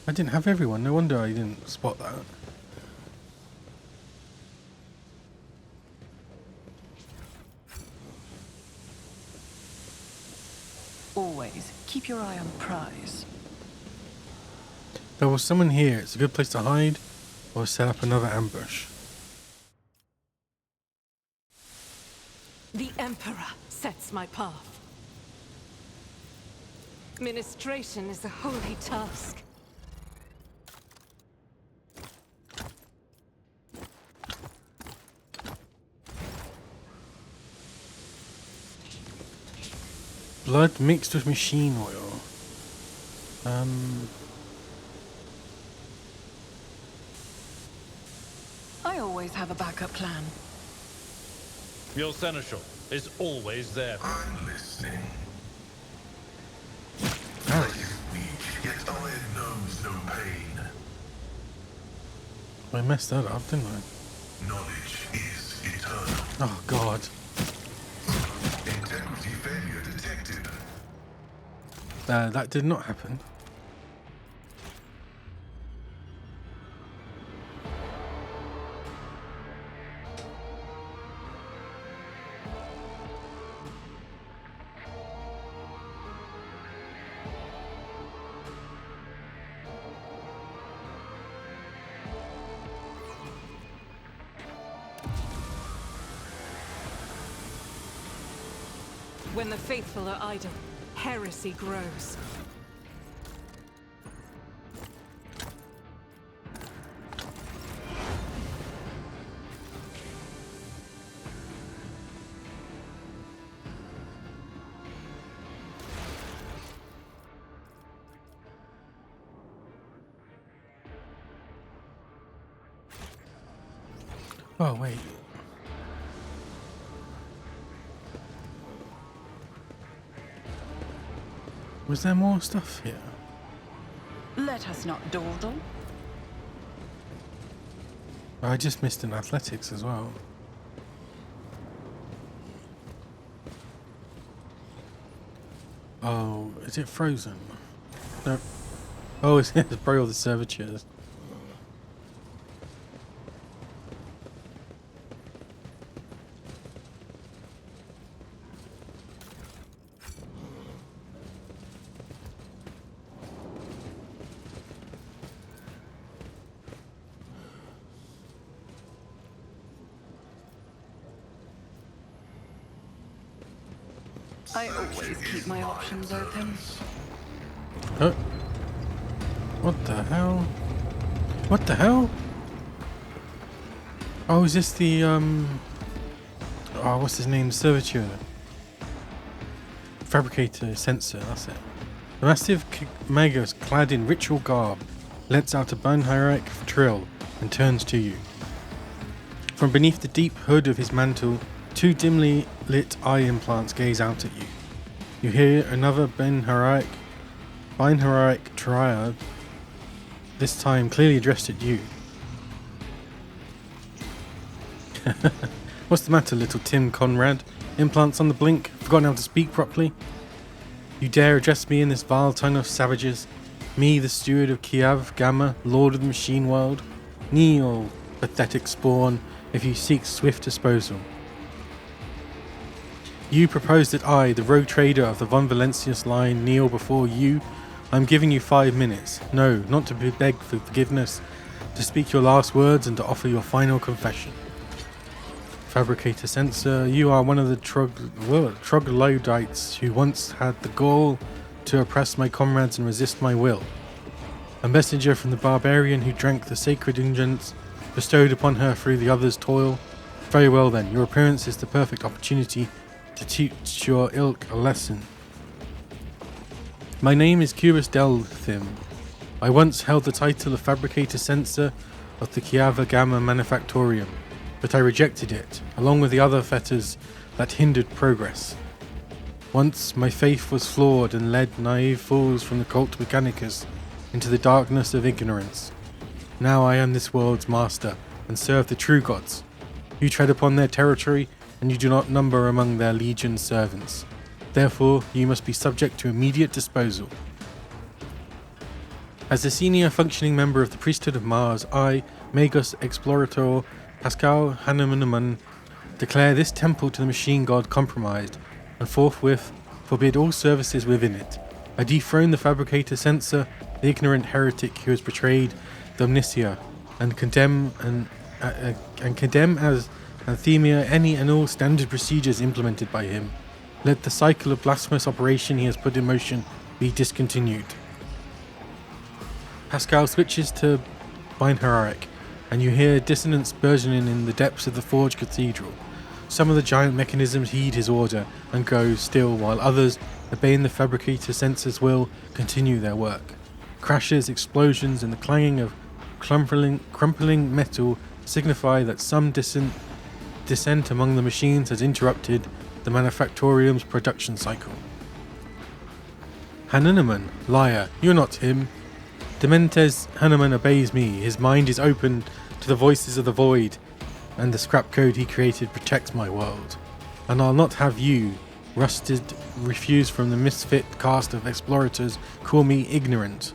I didn't have everyone. No wonder I didn't spot that. Always keep your eye on the prize. There was someone here. It's a good place to hide or set up another ambush. The Emperor sets my path. Ministration is a holy task. Blood mixed with machine oil. I always have a backup plan. Your seneschal is always there. I'm listening. Ow. Flesh is weak, yet iron knows no pain. I messed that up, didn't I? Knowledge is eternal. Oh god. Integrity failure detected. That did not happen. When the faithful are idle, heresy grows. Oh wait. Was there more stuff here? Let us not dawdle. I just missed an athletics as well. Oh, is it frozen? No. Oh, it's probably all the servitures. I always keep my options open. Oh. What the hell? What the hell? Oh, is this the, oh, what's his name? Servitor. Fabricator sensor, that's it. The massive Magus, clad in ritual garb, lets out a bone-heroic trill and turns to you. From beneath the deep hood of his mantle, two dimly lit eye implants gaze out at you. You hear another bone-heroic triad, this time clearly addressed at you. What's the matter, little Tim Conrad? Implants on the blink? Forgotten how to speak properly? You dare address me in this vile tongue of savages? Me, the steward of Kiev, Gamma, lord of the machine world? Kneel, pathetic spawn, if you seek swift disposal. You propose that I, the rogue trader of the Von Valentius line, kneel before you? I'm giving you 5 minutes. No, not to beg for forgiveness, to speak your last words and to offer your final confession. Fabricator Sensor, you are one of the troglodytes who once had the gall to oppress my comrades and resist my will. A messenger from the barbarian who drank the sacred unguents bestowed upon her through the other's toil. Very well then, your appearance is the perfect opportunity to teach your ilk a lesson. My name is Cubus Delthim. I once held the title of Fabricator Censor of the Kiava Gamma Manufactorium, but I rejected it, along with the other fetters that hindered progress. Once my faith was flawed and led naive fools from the cult Mechanicus into the darkness of ignorance. Now I am this world's master and serve the true gods. You tread upon their territory and you do not number among their legion servants. Therefore, you must be subject to immediate disposal. As a senior functioning member of the priesthood of Mars, I, Magos Explorator Pascal Hannemann, declare this temple to the machine god compromised, and forthwith forbid all services within it. I dethrone the Fabricator Censor, the ignorant heretic who has betrayed the Omnicia, and condemn as anathema any and all standard procedures implemented by him. Let the cycle of blasphemous operation he has put in motion be discontinued. Pascal switches to Binheraric, and you hear dissonance burgeoning in the depths of the Forge Cathedral. Some of the giant mechanisms heed his order and go still, while others, obeying the Fabricator Censor's will, continue their work. Crashes, explosions, and the clanging of crumpling metal signify that some dissent among the machines has interrupted the Manufactorium's production cycle. Hannemann, liar, you're not him. Dementes Hannemann obeys me. His mind is open to the voices of the void, and the scrap code he created protects my world. And I'll not have you, rusted refuse from the misfit caste of explorators, call me ignorant.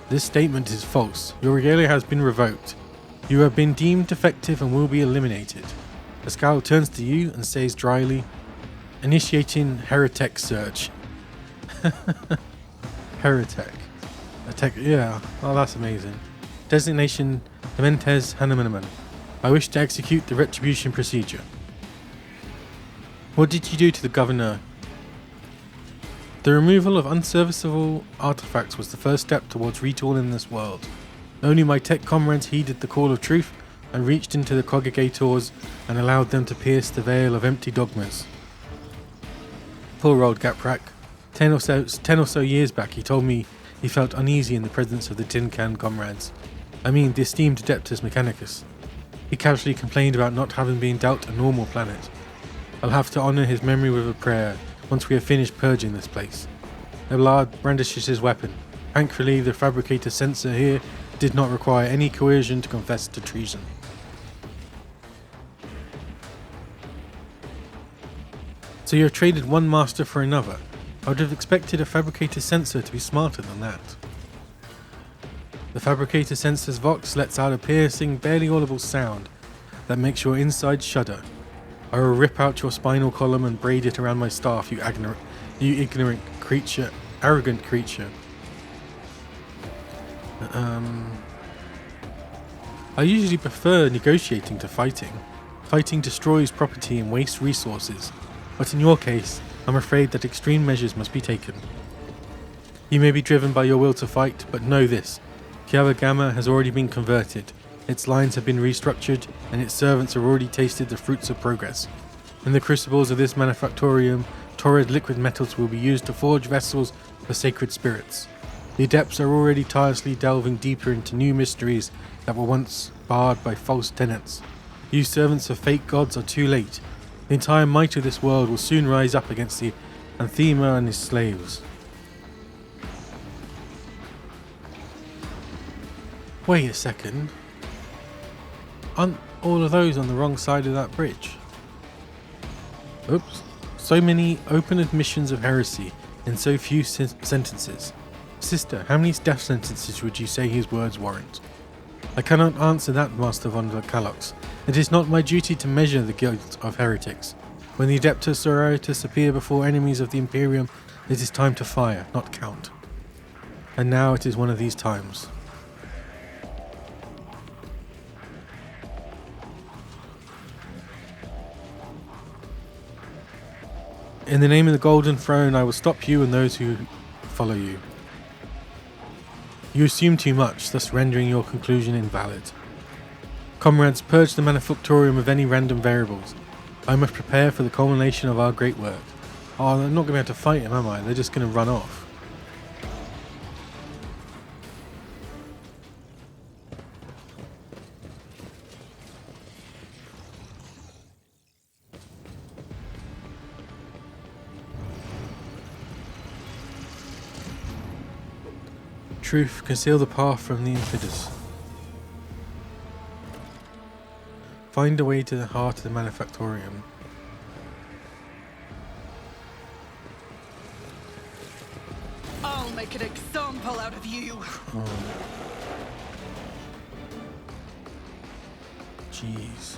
This statement is false. Your regalia has been revoked. You have been deemed defective and will be eliminated. Pascal turns to you and says dryly, initiating heretic search. Heretic. Yeah, oh, that's amazing. Designation Dementes Hannemann. I wish to execute the retribution procedure. What did you do to the governor? The removal of unserviceable artifacts was the first step towards retooling this world. Only my tech comrades heeded the call of truth and reached into the congregators and allowed them to pierce the veil of empty dogmas. Poor old Gaprak. 10 or so years back he told me he felt uneasy in the presence of the Tin Can comrades. I mean the esteemed Adeptus Mechanicus. He casually complained about not having been dealt a normal planet. I'll have to honour his memory with a prayer once we have finished purging this place. Eblard brandishes his weapon. Thankfully, the Fabricator Censor here did not require any coercion to confess to treason. So you have traded one master for another. I would have expected a Fabricator Censor to be smarter than that. The Fabricator Censor's vox lets out a piercing, barely audible sound that makes your insides shudder. I will rip out your spinal column and braid it around my staff, you ignorant creature, arrogant creature. I usually prefer negotiating to fighting. Fighting destroys property and wastes resources, but in your case, I'm afraid that extreme measures must be taken. You may be driven by your will to fight, but know this. Kiava Gamma has already been converted. Its lines have been restructured, and its servants have already tasted the fruits of progress. In the crucibles of this manufactorium, torrid liquid metals will be used to forge vessels for sacred spirits. The adepts are already tirelessly delving deeper into new mysteries that were once barred by false tenets. You servants of fake gods are too late. The entire might of this world will soon rise up against the anathema and his slaves. Wait a second. Aren't all of those on the wrong side of that bridge? Oops. So many open admissions of heresy in so few sentences. Sister, how many death sentences would you say his words warrant? I cannot answer that, Master von Kalox. It is not my duty to measure the guilt of heretics. When the Adeptus Sororitas appear before enemies of the Imperium, it is time to fire, not count. And now it is one of these times. In the name of the Golden Throne, I will stop you and those who follow you. You assume too much, thus rendering your conclusion invalid. Comrades, purge the Manufactorium of any random variables. I must prepare for the culmination of our great work. Oh, I'm not going to be able to fight him, am I? They're just going to run off. Truth, conceal the path from the infidels. Find a way to the heart of the manufactorium. I'll make an example out of you. Jeez.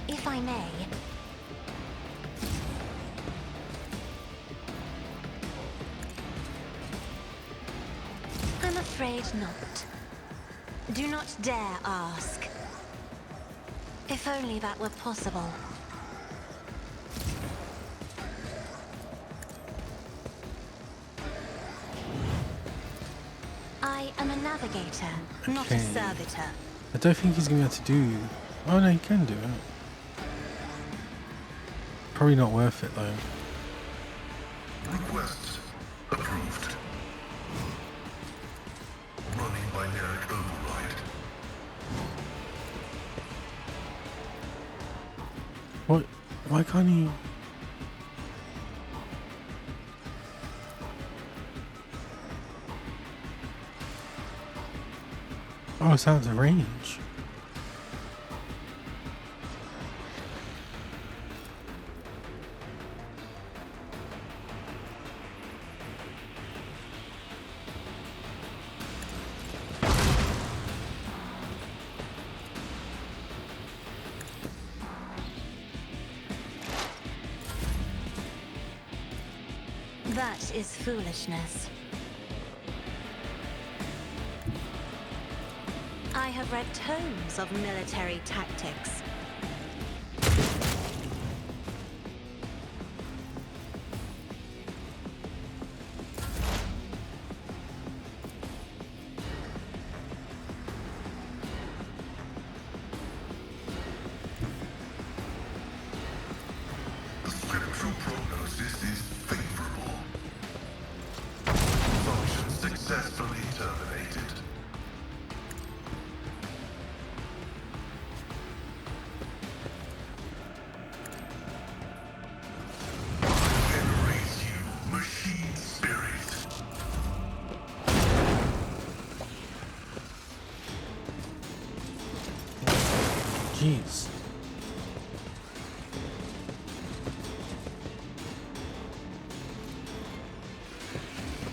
If I may. I'm afraid not. Do not dare ask. If only that were possible. I am a navigator, not a Okay. servitor. I don't think he's going to be able to do... Oh no, he can do it. Probably not worth it though. Request approved. Running binaric override. What? Why can't he... Oh, it's out of range. That is foolishness. I have read tomes of military tactics. The scriptural prognosis is favorable. Function successfully terminated. Venerate you, machine spirit. Jeez.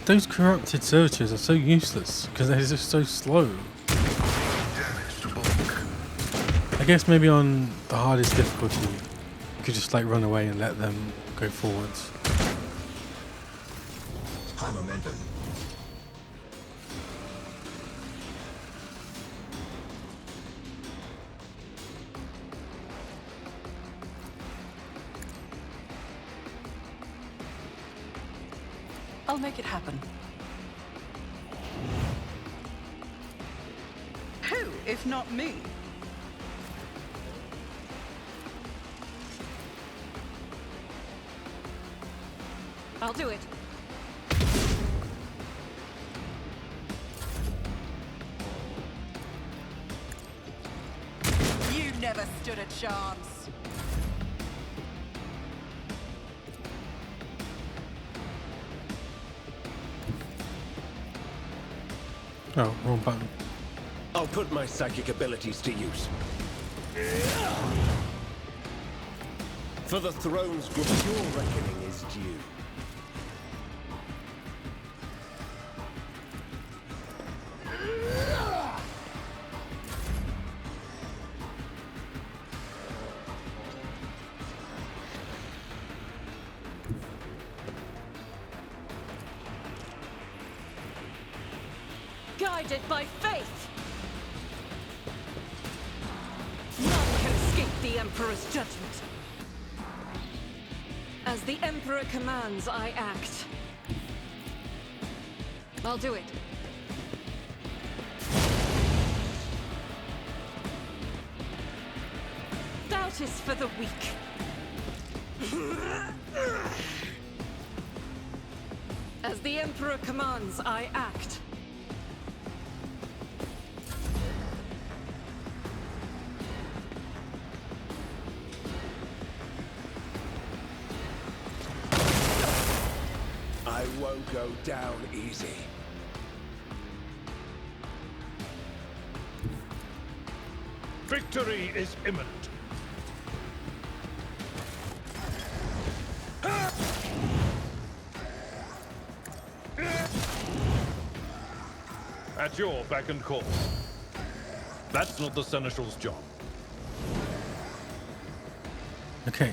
Those corrupted searchers are so useless because they're just so slow. Damage to bulk. I guess maybe on the hardest difficulty, you could just like run away and let them go forwards. High momentum. I'll make it happen. Who, if not me? I'll do it. You never stood a chance. Oh, wrong button. I'll put my psychic abilities to use. For the throne's good, your reckoning is due. guided by faith. None can escape the Emperor's judgment. As the Emperor commands, I act. I'll do it. Doubt is for the weak. As the Emperor commands, I act. I won't go down easy. Victory is imminent. At your beck and call. That's not the Seneschal's job. Okay.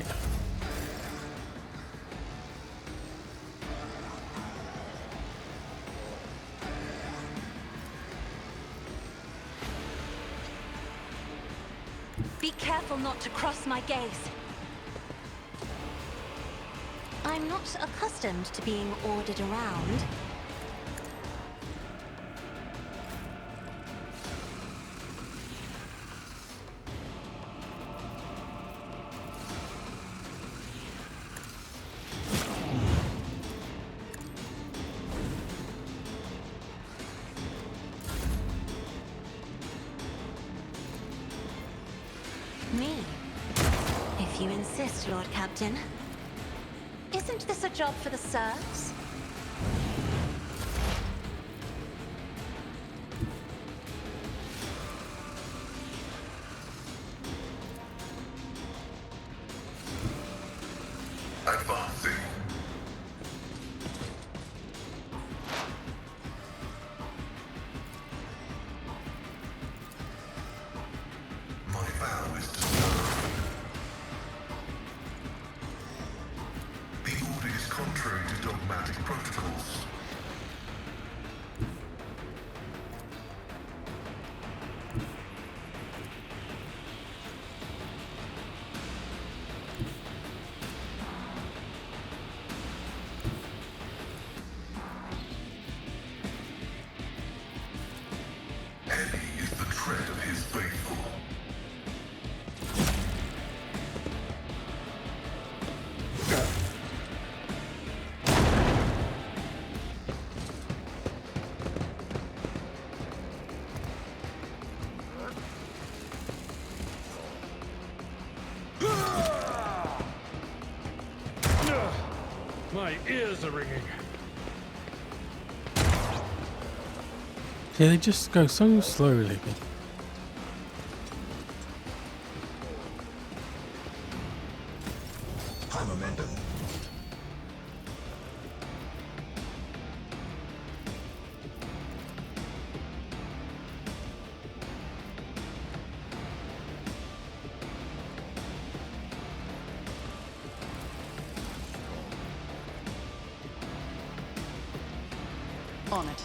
Be careful not to cross my gaze. I'm not accustomed to being ordered around. Me? If you insist, Lord Captain. Isn't this a job for the serfs? Advancing. My vow is to serve. The order is contrary to dogmatic protocols. Heavy is the tread of his faithful. My ears are ringing. Yeah, they just go so slowly. High momentum. On it.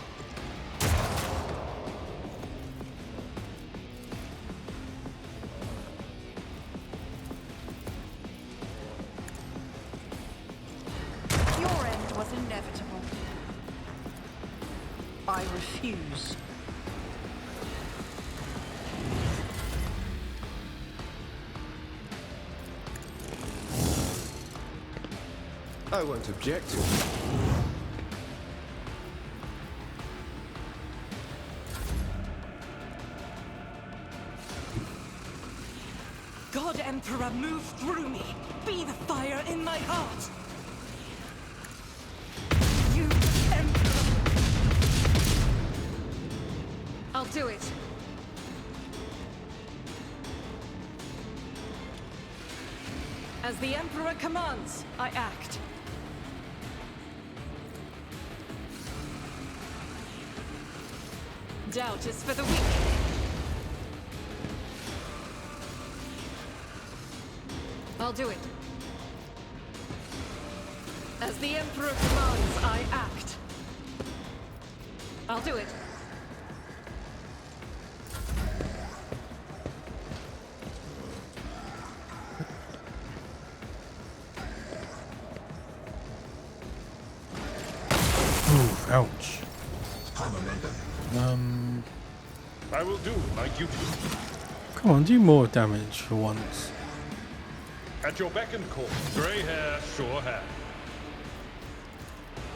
Your end was inevitable. I refuse. I won't object to it. God Emperor, move through me. Be the fire in my heart. You Emperor. I'll do it. As the Emperor commands, I act. Doubt is for the weak. I'll do it. As the Emperor commands, I act. I'll do it. Oof, ouch. I will do my duty. Come on, do more damage for once. At your beck and call. Grey hair, sure hair.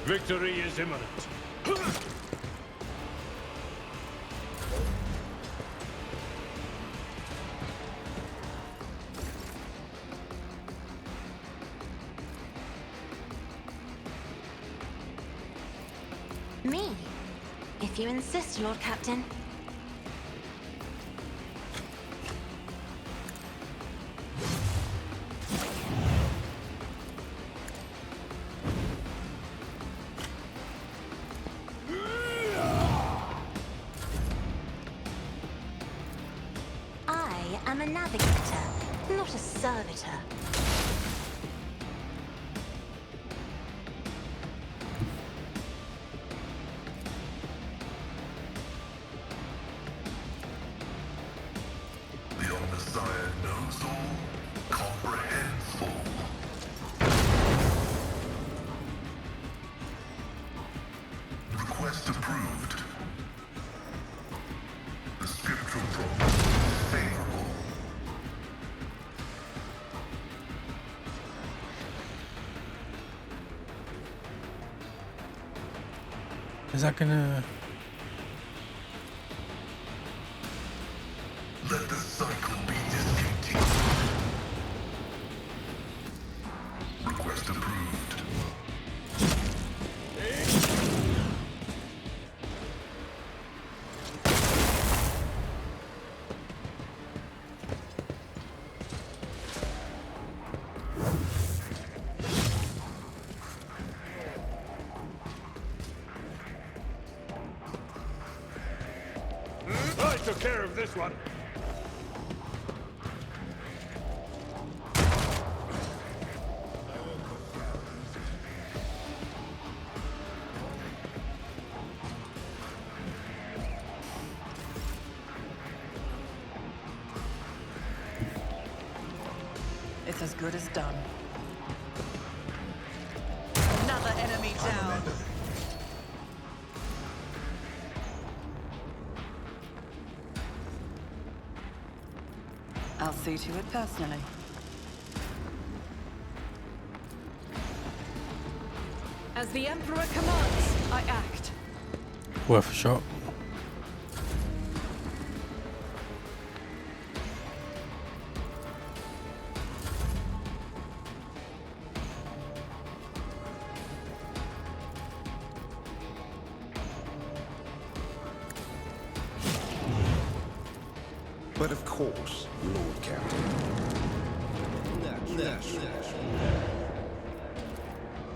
Victory is imminent. Me? If you insist, Lord Captain. I am a navigator, not a servitor. The Omnissiah knows all, comprehends all. Request approved. The scriptural promise is favorable. Is that gonna... Let the cycle be discontinued. Request approved. I took care of this one. It's as good as done. Another enemy down. I'll see to it personally. As the Emperor commands, I act. Worth a shot. But of course, Lord Captain.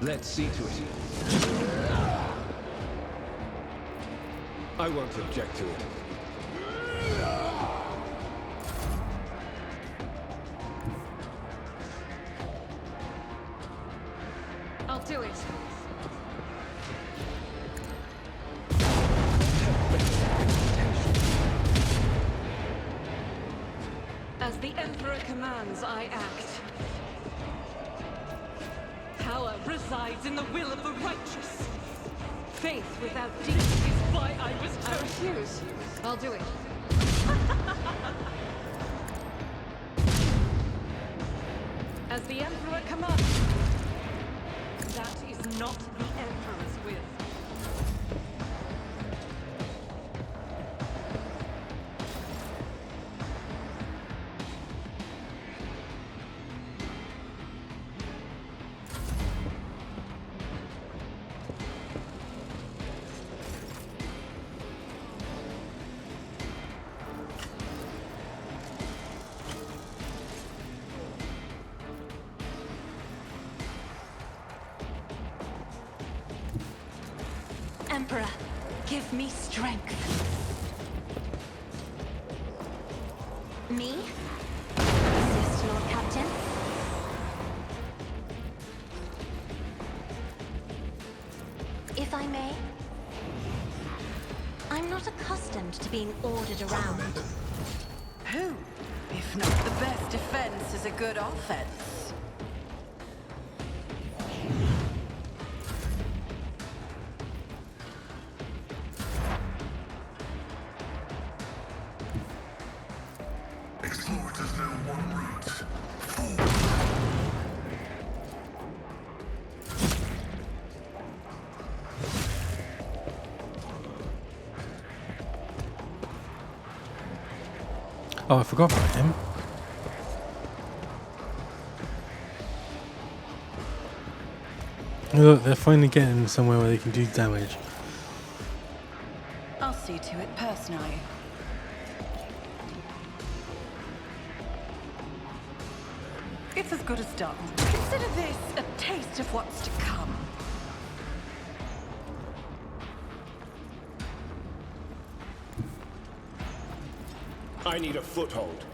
Let's see to it. I won't object to it. I'll do it. As the Emperor commands, I act. Power resides in the will of the righteous. Faith without deeds is why I was I refuse. I'll do it. As the Emperor commands. That is not the Emperor's will. Emperor, give me strength. Me? Yes, Lord Captain. If I may, I'm not accustomed to being ordered around. Who, if not the best defense, is a good offense? Oh, I forgot about him. Look, they're finally getting somewhere where they can do damage. I'll see to it personally. It's as good as done. Consider this a taste of what's to come. I need a foothold.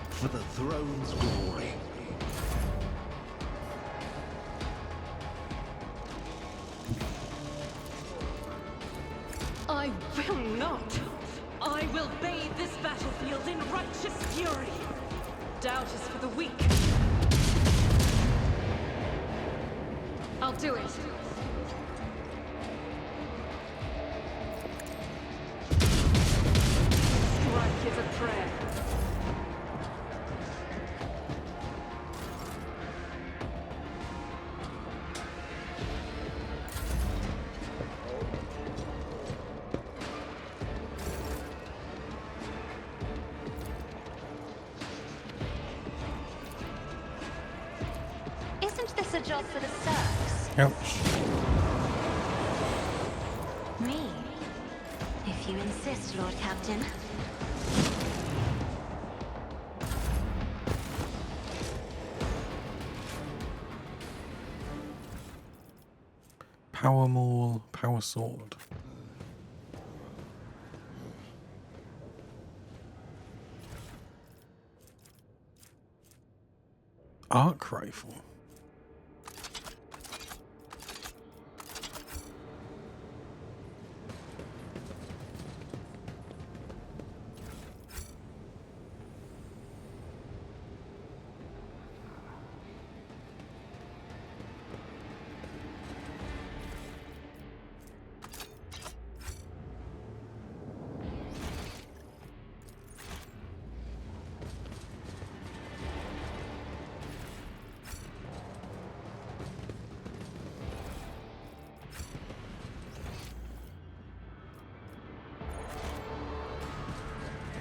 For the throne's glory. I will not. I will bathe this battlefield in righteous fury. Doubt is for the weak. I'll do it. Strike is a prayer. Isn't this a job for the Cirques? Ouch. Me? If you insist, Lord Captain. Power Maul, Power Sword. Arc Rifle.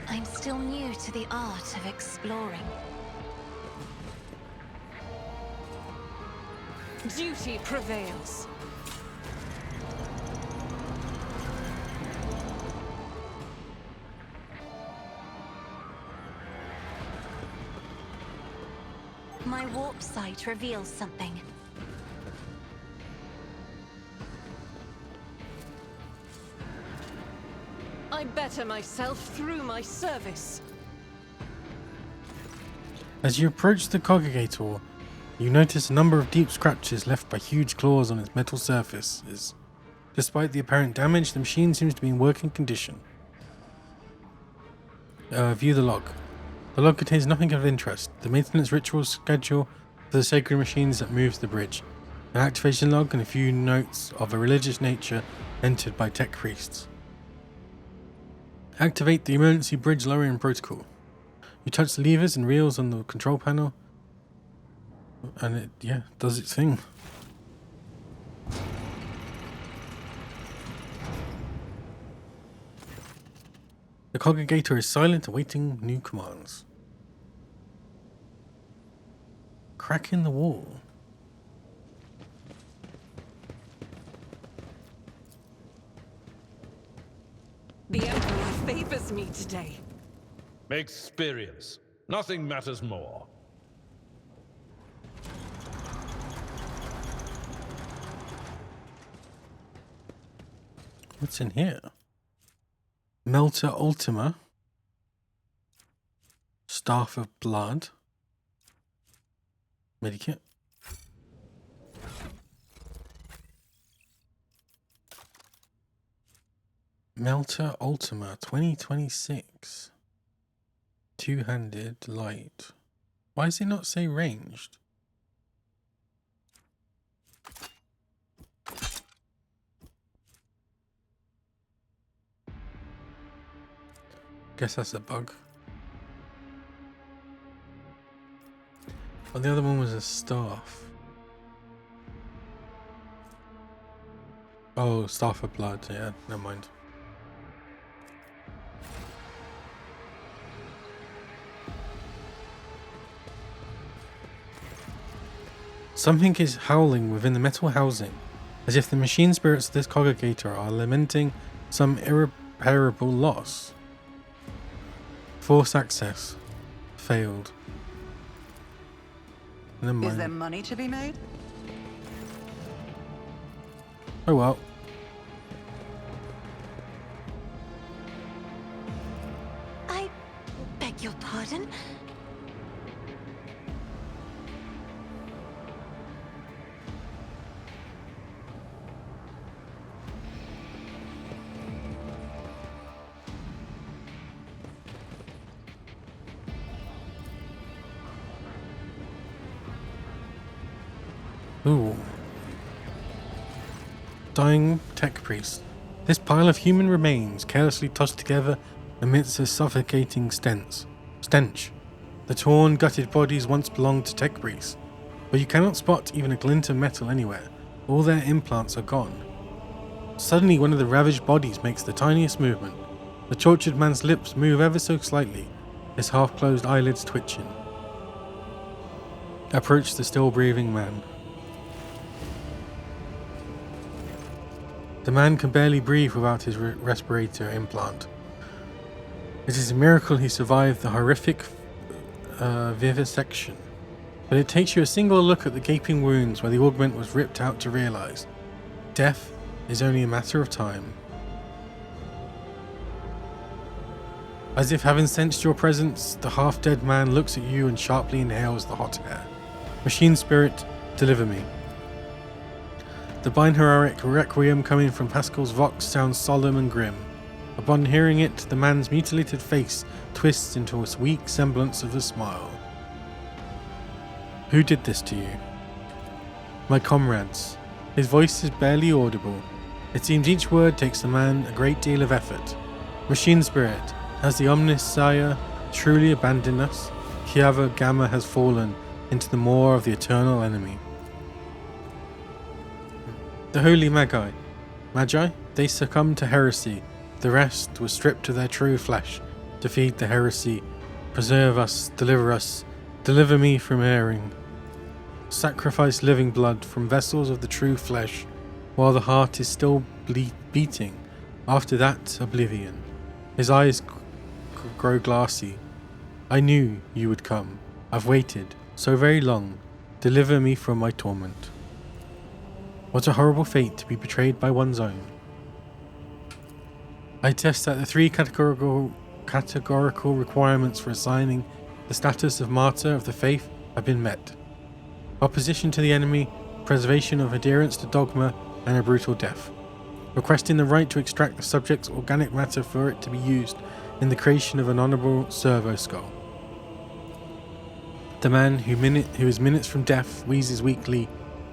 I'm still new to the art of exploring. Duty prevails. My warp sight reveals something. I better myself through my service. As you approach the Congregator, you notice a number of deep scratches left by huge claws on its metal surfaces. Despite the apparent damage, the machine seems to be in working condition. View the log. The log contains nothing of interest. The maintenance ritual schedule for the sacred machines that moves the bridge. An activation log and a few notes of a religious nature entered by tech priests. Activate the emergency bridge lowering protocol. You touch the levers and reels on the control panel, and it, does its thing. The Congregator is silent, awaiting new commands. Crack in the wall. The Emperor favors me today. Experience. Nothing matters more. What's in here? Melter Ultima. Staff of Blood. Medikit. Melter Ultima 2026. Two-handed light. Why does it not say ranged? Guess that's a bug. Oh, the other one was a staff. Oh, staff of blood. Yeah, never mind. Something is howling within the metal housing, as if the machine spirits of this congregator are lamenting some irreparable loss. Force access. Failed. Never mind. Is there money to be made? Oh well. I beg your pardon? Ooh. Dying tech priest. This pile of human remains carelessly tossed together amidst a suffocating stench. The torn, gutted bodies once belonged to tech priests, but you cannot spot even a glint of metal anywhere. All their implants are gone. Suddenly one of the ravaged bodies makes the tiniest movement. The tortured man's lips move ever so slightly, his half-closed eyelids twitching. Approach the still breathing man. The man can barely breathe without his respirator implant. It is a miracle he survived the horrific vivisection. But it takes you a single look at the gaping wounds where the augment was ripped out to realize death is only a matter of time. As if having sensed your presence, the half-dead man looks at you and sharply inhales the hot air. Machine spirit, deliver me. The binheroic requiem coming from Pascal's vox sounds solemn and grim. Upon hearing it, the man's mutilated face twists into a weak semblance of a smile. Who did this to you? My comrades. His voice is barely audible. It seems each word takes the man a great deal of effort. Machine spirit, has the ominous sire truly abandoned us? Kiava Gamma has fallen into the maw of the eternal enemy. The holy Magi, they succumbed to heresy. The rest was stripped of their true flesh to feed the heresy. Preserve us, deliver me from erring. Sacrifice living blood from vessels of the true flesh while the heart is still beating. After that, oblivion. His eyes grow glassy. I knew you would come. I've waited so very long. Deliver me from my torment. What a horrible fate to be betrayed by one's own. I attest that the three categorical requirements for assigning the status of martyr of the faith have been met. Opposition to the enemy, preservation of adherence to dogma, and a brutal death. Requesting the right to extract the subject's organic matter for it to be used in the creation of an honourable servo skull. The man who is minutes from death wheezes weakly,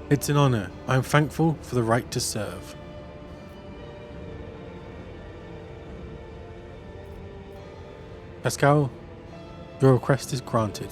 "It's an honour. I am thankful for the right to serve." Pascal, your request is granted.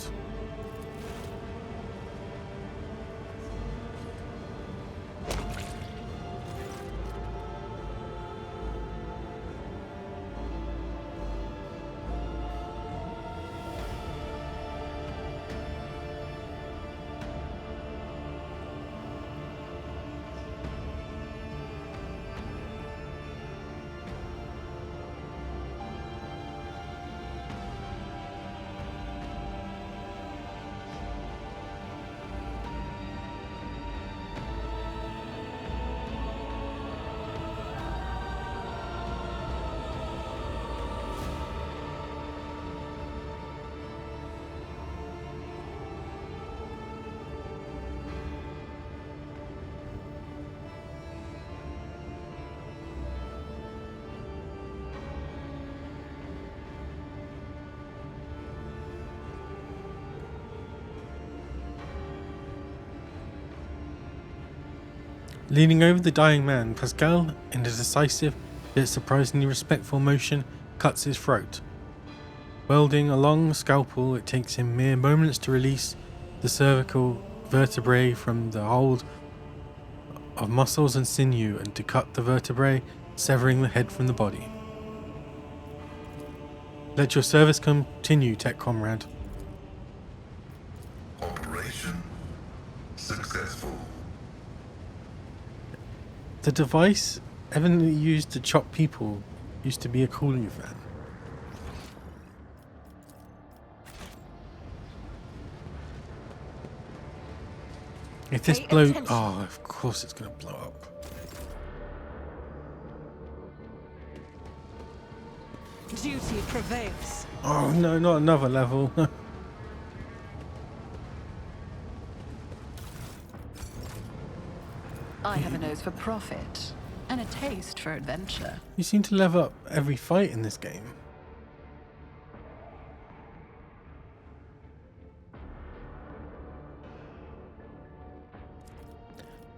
Leaning over the dying man, Pascal, in a decisive yet surprisingly respectful motion, cuts his throat. Wielding a long scalpel it takes him mere moments to release, the cervical vertebrae from the hold of muscles and sinew, and to cut the vertebrae, severing the head from the body. Let your service continue, tech comrade. Operation successful. The device evidently used to chop people used to be a cooling fan. If this Pay blows... attention. Oh, of course it's going to blow up. Duty prevails. Oh no, not another level. I have a nose for profit and a taste for adventure. You seem to level up every fight in this game.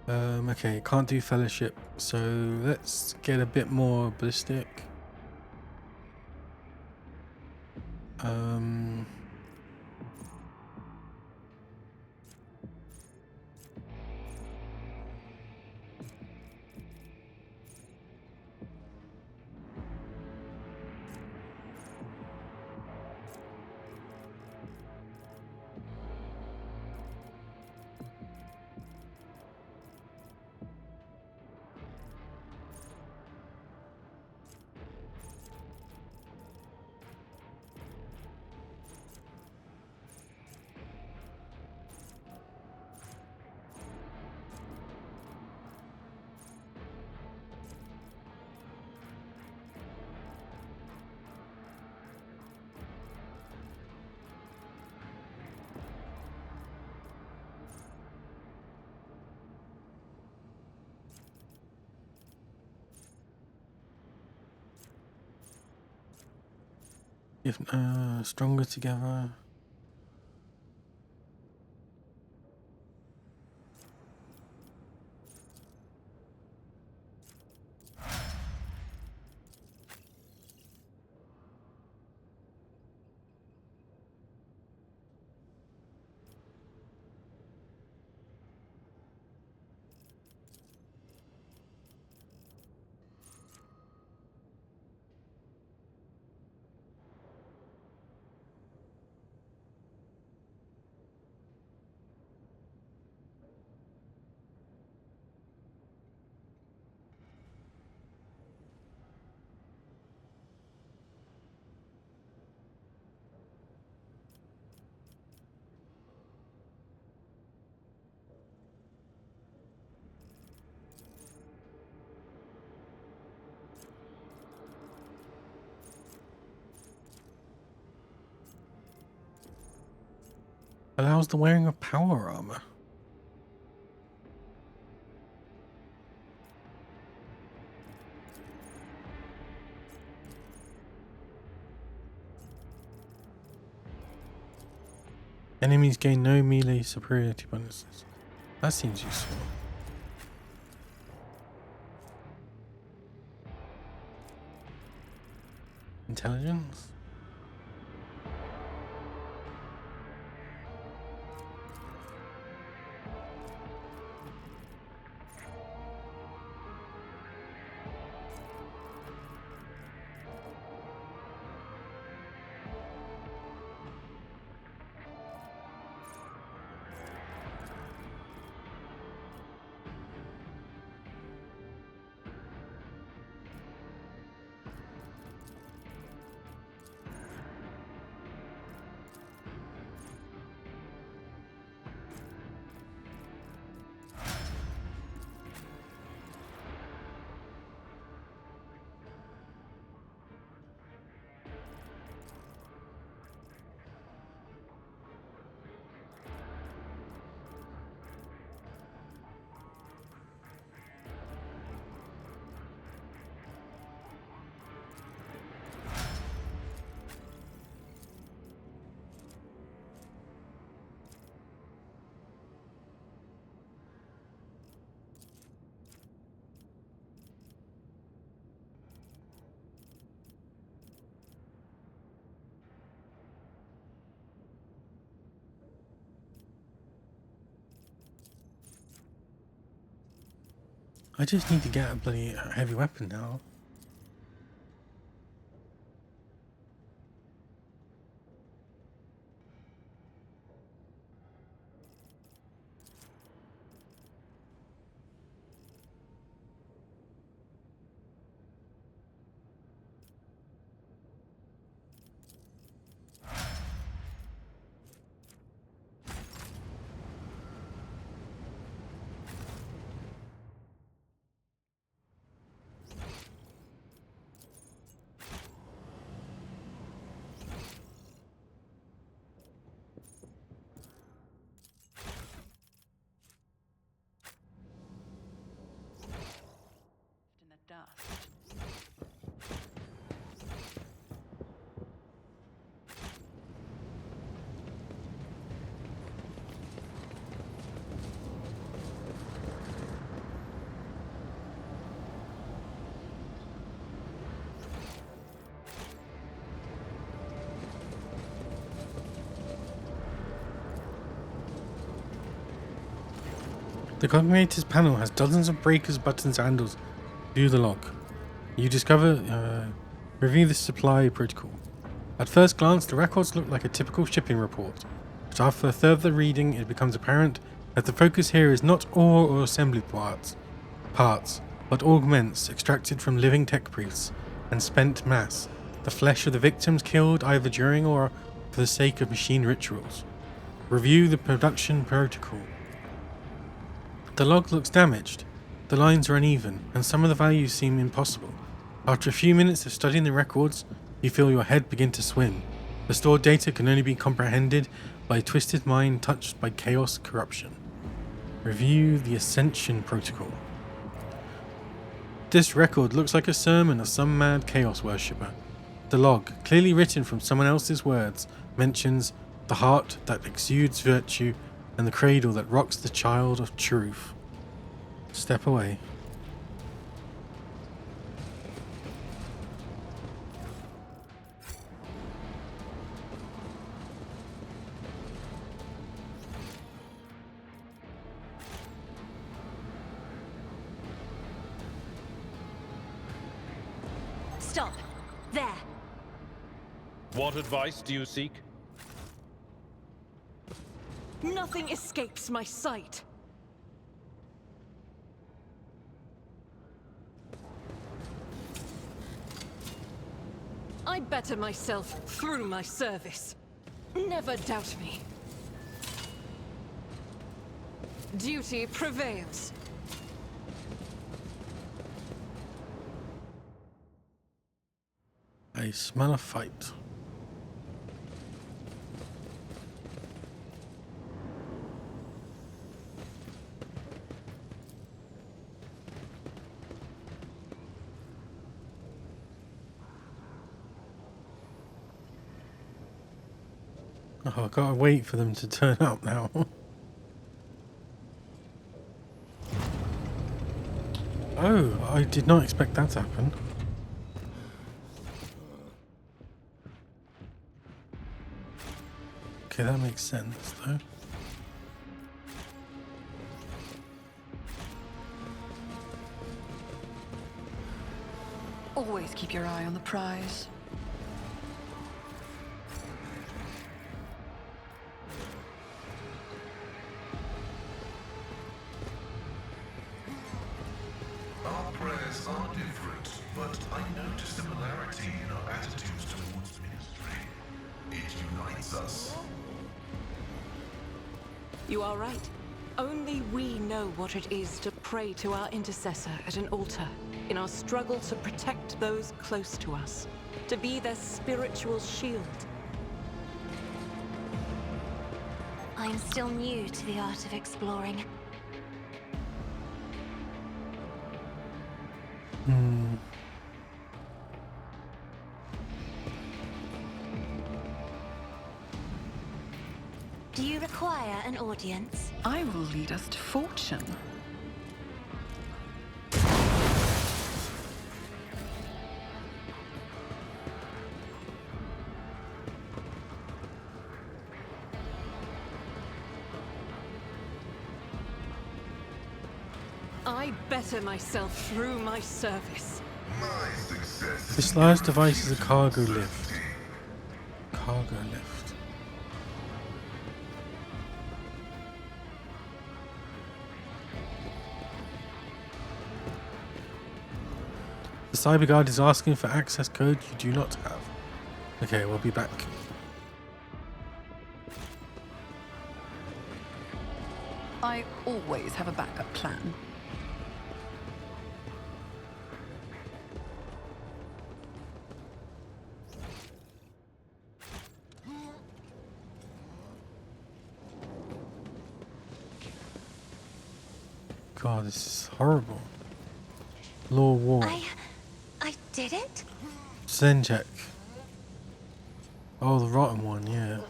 Okay, can't do fellowship, so let's get a bit more ballistic. If stronger together. Allows the wearing of power armor. Enemies gain no melee superiority bonuses. That seems useful. Intelligence? I just need to get a bloody heavy weapon now. In the dust. The coordinators panel has dozens of breakers, buttons, and handles. View the log. You discover, review the supply protocol. At first glance, the records look like a typical shipping report, but after further reading, it becomes apparent that the focus here is not ore or assembly parts, but augments extracted from living tech priests and spent mass, the flesh of the victims killed either during or for the sake of machine rituals. Review the production protocol. The log looks damaged. The lines are uneven, and some of the values seem impossible. After a few minutes of studying the records, you feel your head begin to swim. The stored data can only be comprehended by a twisted mind touched by chaos corruption. Review the Ascension Protocol. This record looks like a sermon of some mad chaos worshipper. The log, clearly written from someone else's words, mentions the heart that exudes virtue and the cradle that rocks the child of truth. Step away. Stop. There. What advice do you seek? Nothing escapes my sight. I better myself through my service. Never doubt me. Duty prevails. I smell a fight. Oh, I've got to wait for them to turn up now. Oh, I did not expect that to happen. Okay, that makes sense, though. Always keep your eye on the prize. Our prayers are different, but I notice similarity in our attitudes towards ministry. It unites us. You are right. Only we know what it is to pray to our intercessor at an altar in our struggle to protect those close to us, to be their spiritual shield. I'm still new to the art of exploring. Do you require an audience? I will lead us to fortune. I better myself through my service. My success. This last device is a cargo lift. Cargo lift. The cyber guard is asking for access code you do not have. Okay, we'll be back. I always have a backup plan. God, this is horrible. Law war. I did it? Zen check. Oh, the rotten one, yeah.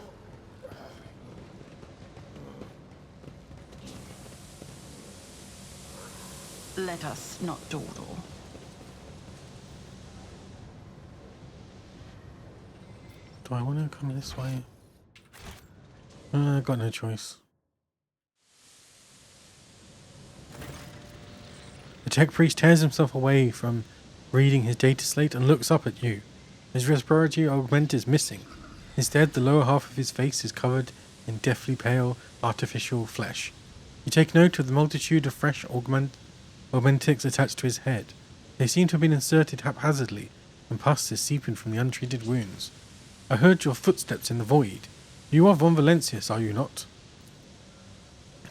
Let us not dawdle. Do I want to come this way? I've got no choice. The tech priest tears himself away from reading his data slate and looks up at you. His respiratory augment is missing. Instead, the lower half of his face is covered in deathly pale, artificial flesh. You take note of the multitude of fresh augmentics attached to his head. They seem to have been inserted haphazardly, and pus is seeping from the untreated wounds. I heard your footsteps in the void. You are Von Valentius, are you not?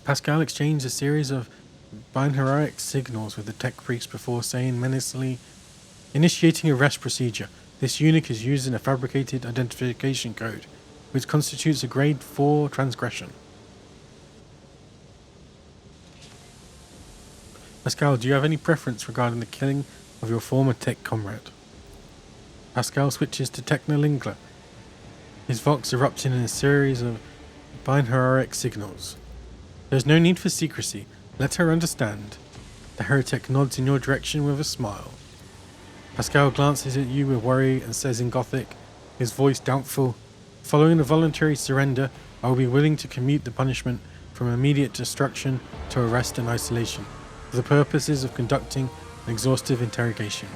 Pascal exchanged a series of binheroic signals with the tech priest before saying menacingly, "Initiating arrest procedure. This eunuch is using a fabricated identification code, which constitutes a grade 4 transgression." Pascal, do you have any preference regarding the killing of your former tech comrade? Pascal switches to Technolingua, his vox erupting in a series of binheroic signals. There's no need for secrecy. Let her understand. The heretic nods in your direction with a smile. Pascal glances at you with worry and says in Gothic, his voice doubtful, "Following a voluntary surrender, I will be willing to commute the punishment from immediate destruction to arrest and isolation, for the purposes of conducting an exhaustive interrogation."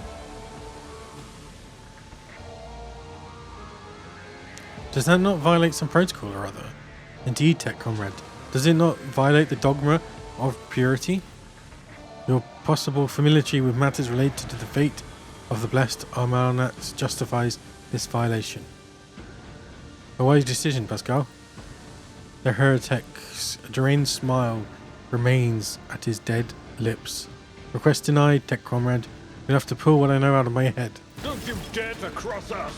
Does that not violate some protocol or other? Indeed, tech comrade. Does it not violate the dogma of purity? Your possible familiarity with matters related to the fate of the blessed Armanat justifies this violation. A wise decision, Pascal. The heretic's deranged smile remains at his dead lips. Request denied, tech comrade. You'll have to pull what I know out of my head. Don't you dare to cross us!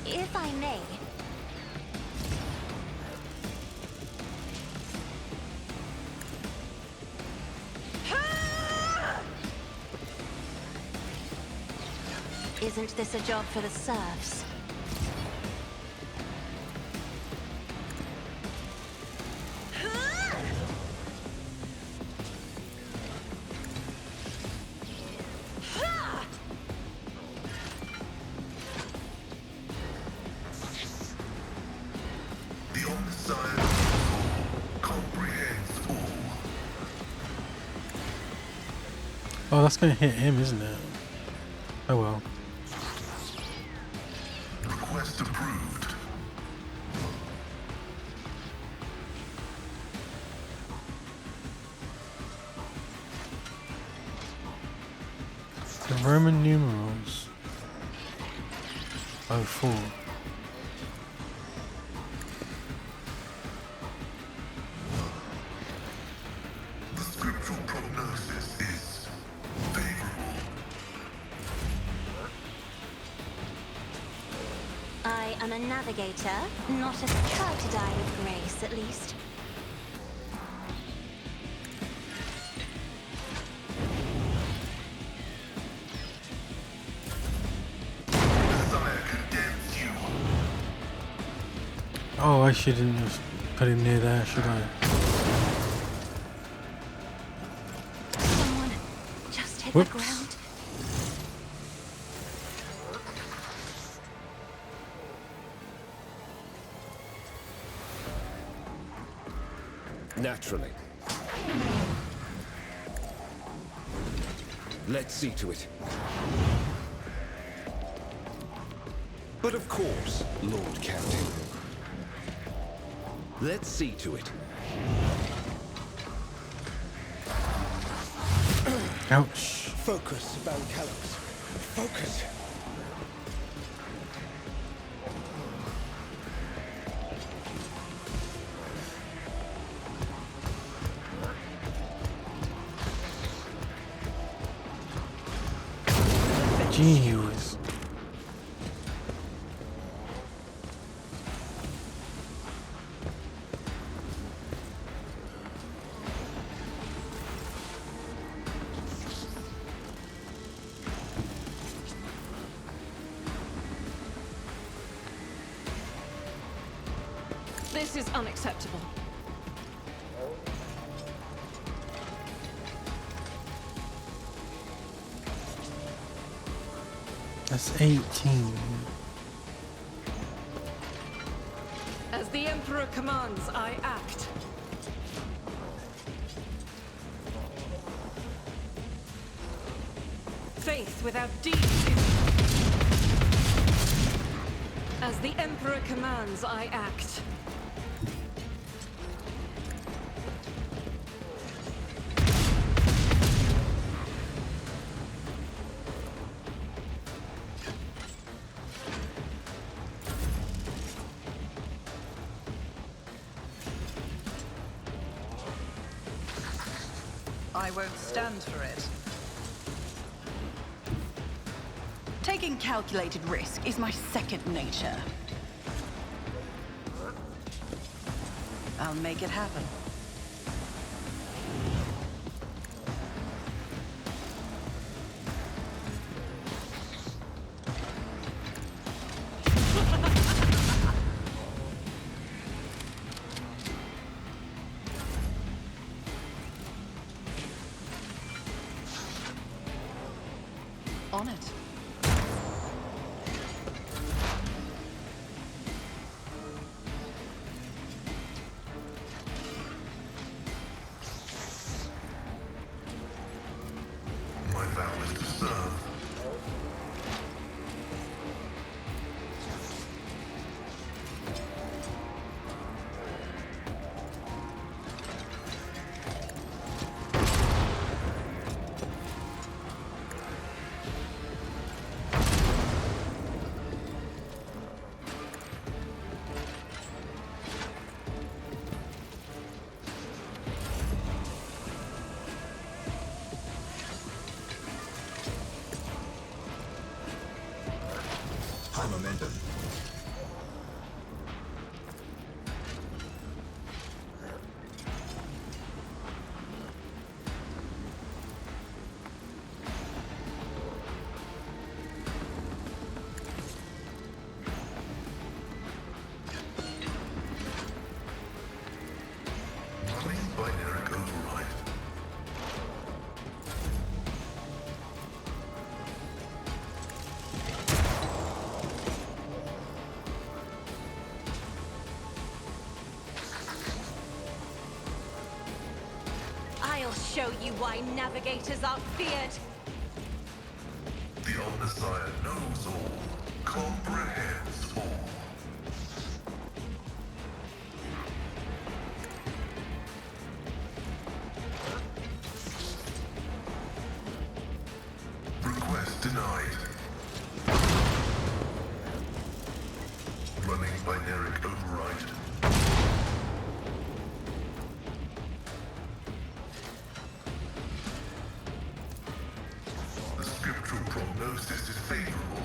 If I may. Isn't this a job for the serfs? The omniscient soul comprehends all. Oh, that's going to hit him, isn't it? Oh well. Request approved. The Roman numerals. 04. The scriptural prognosis is favorable. I am a navigator, not a try to die with grace, at least. Oh, I shouldn't have put him near there, should I? Someone just hit Whoops. the ground. Naturally. Let's see to it. But of course, Lord Captain. Let's see to it. Ouch. Focus, Van Callops. Focus. Jeez. This is unacceptable. That's 18. As the Emperor commands, I act. Faith without deeds is... As the Emperor commands, I act. I won't stand for it. Taking calculated risk is my second nature. I'll make it happen. On it. My vow is to serve. High momentum. Running binary override. I'll show you why navigators are feared. The Omnissiah knows all, comprehends all. Request denied. Running binary override. The scriptural prognosis is favorable.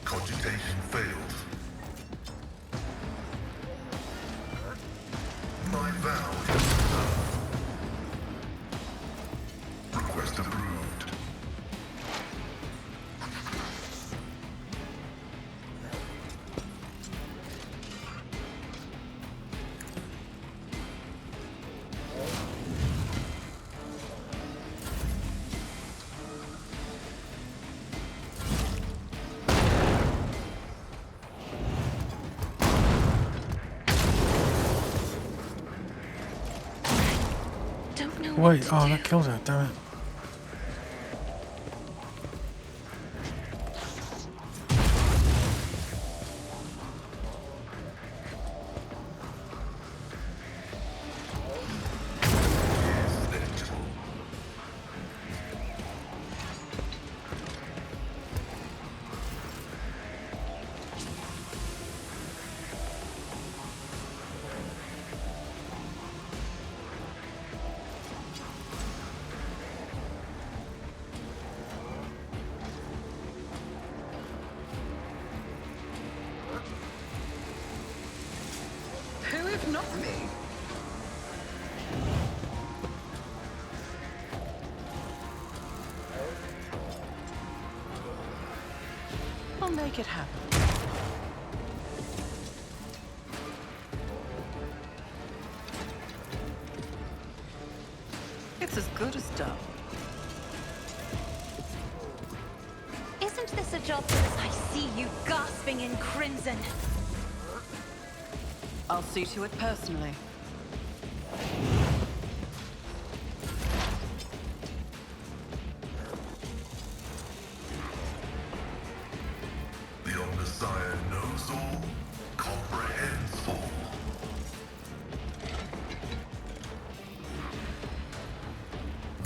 Cogitation failed. My vow is to serve. Wait, oh, that killed her, damn it. Who if not me? I'll make it happen. It's as good as done. Isn't this a job for us? I see you gasping in crimson. I'll see to it personally. The Omnissiah knows all, comprehends all.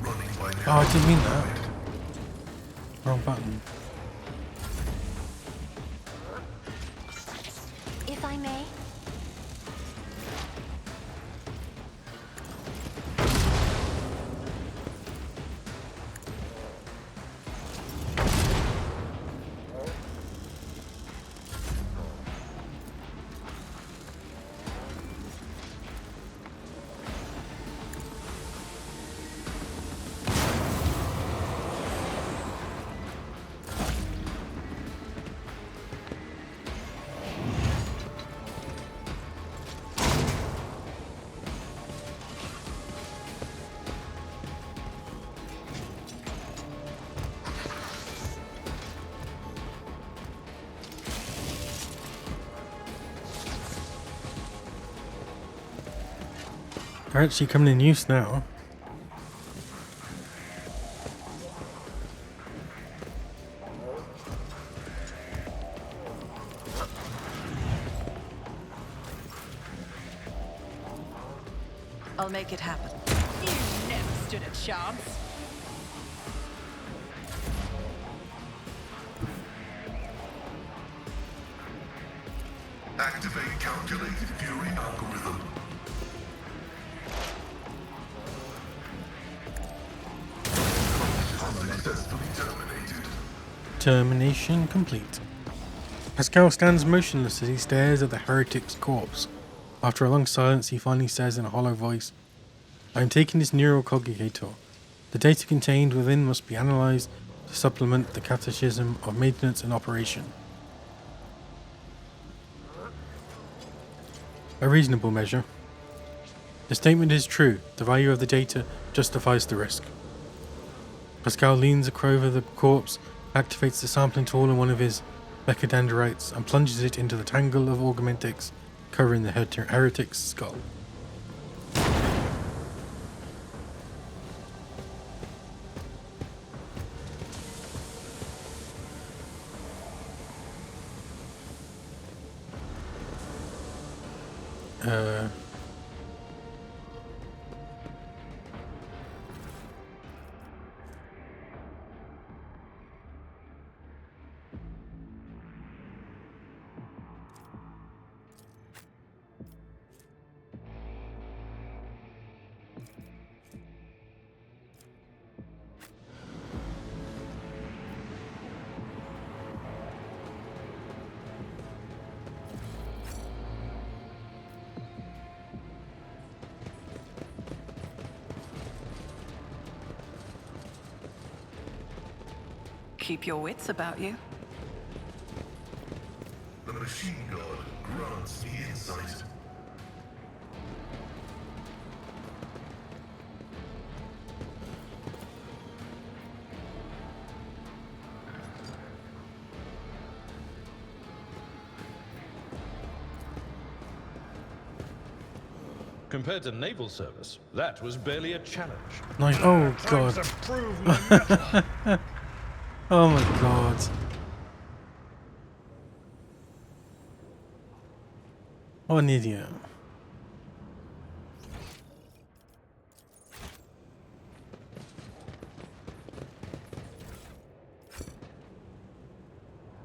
Running by now. Oh, I didn't mean that. Wrong button. If I may. They're actually coming in use now. I'll make it happen. You never stood a chance. Activate calculated fury algorithm. Successfully terminated. Termination complete. Pascal stands motionless as he stares at the heretic's corpse. After a long silence, he finally says in a hollow voice, I am taking this neurocogitator. The data contained within must be analysed to supplement the catechism of maintenance and operation. A reasonable measure. The statement is true. The value of the data justifies the risk. Pascal leans over the corpse, activates the sampling tool in one of his becadendrites, and plunges it into the tangle of augmentics covering the heretic's skull. Keep your wits about you. The machine god grants me insight. Compared to naval service, that was barely a challenge. Nice. Oh god. Time to prove my mettle. Oh my god. What an idiot.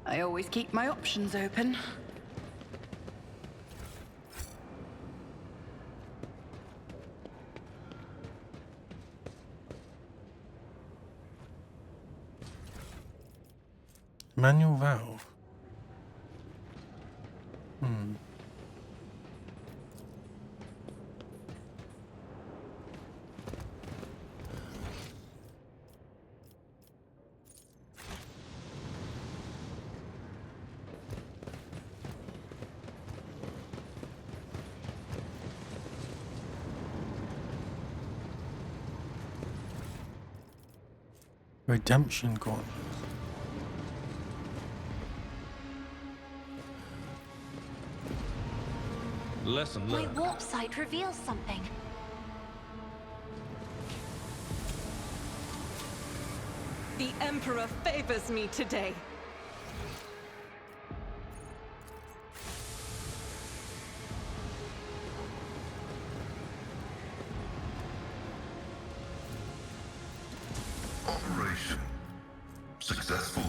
I always keep my options open. Manual valve. Redemption gauntlet. Lesson My learned. warp sight reveals something. The Emperor favors me today. Operation successful.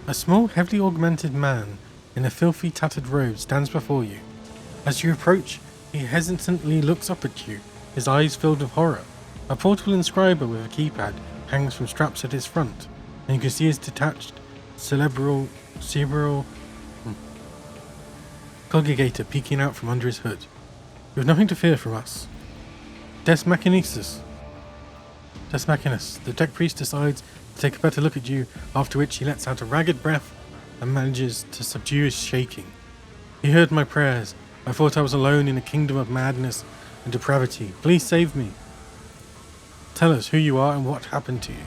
A small, heavily augmented man in a filthy, tattered robe stands before you. As you approach, he hesitantly looks up at you, his eyes filled with horror. A portable inscriber with a keypad hangs from straps at his front, and you can see his detached cerebral congregator peeking out from under his hood. You have nothing to fear from us. Des Machinus. The tech priest decides to take a better look at you, after which he lets out a ragged breath and manages to subdue his shaking. He heard my prayers. I thought I was alone in a kingdom of madness and depravity. Please save me. Tell us who you are and what happened to you.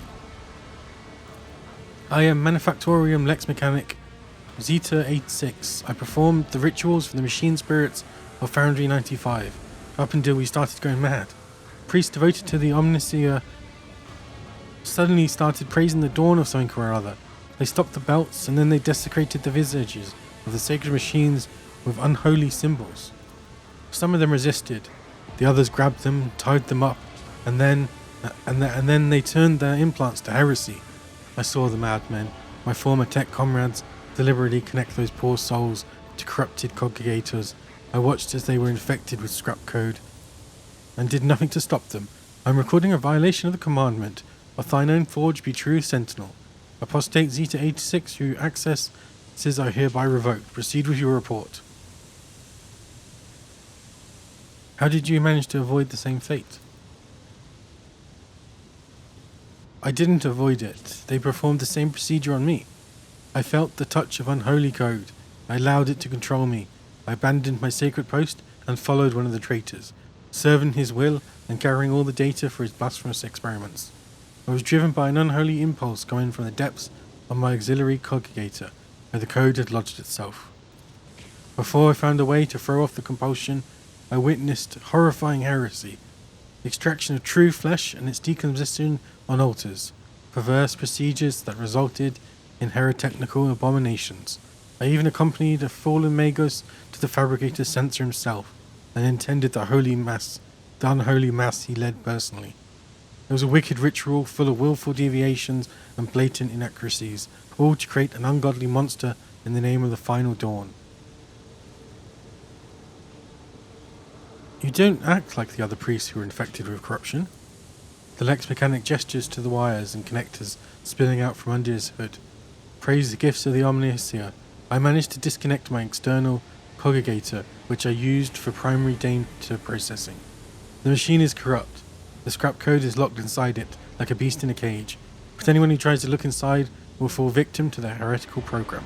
I am Manufactorium Lex Mechanic Zeta 86. I performed the rituals for the machine spirits of Foundry 95, up until we started going mad. Priests devoted to the Omnicia suddenly started praising the dawn of something or other. They stopped the belts, and then they desecrated the visages of the sacred machines with unholy symbols. Some of them resisted, the others grabbed them, tied them up, and then they turned their implants to heresy. I saw the madmen, my former tech comrades, deliberately connect those poor souls to corrupted congregators. I watched as they were infected with scrap code, and did nothing to stop them. I'm recording a violation of the commandment of thine own forge be true sentinel. Apostate Zeta 86 who accesses are hereby revoked. Proceed with your report. How did you manage to avoid the same fate? I didn't avoid it. They performed the same procedure on me. I felt the touch of unholy code. I allowed it to control me. I abandoned my sacred post and followed one of the traitors, serving his will and carrying all the data for his blasphemous experiments. I was driven by an unholy impulse coming from the depths of my auxiliary congregator, where the code had lodged itself. Before I found a way to throw off the compulsion, I witnessed horrifying heresy, the extraction of true flesh and its decomposition on altars, perverse procedures that resulted in heretical abominations. I even accompanied a fallen Magos to the fabricator's censor himself, and intended the unholy mass he led personally. It was a wicked ritual full of willful deviations and blatant inaccuracies, all to create an ungodly monster in the name of the final dawn. You don't act like the other priests who were infected with corruption. The Lex Mechanic gestures to the wires and connectors spilling out from under his hood. Praise the gifts of the Omnicia. I managed to disconnect my external congregator, which I used for primary data processing. The machine is corrupt. The scrap code is locked inside it, like a beast in a cage, but anyone who tries to look inside will fall victim to their heretical program.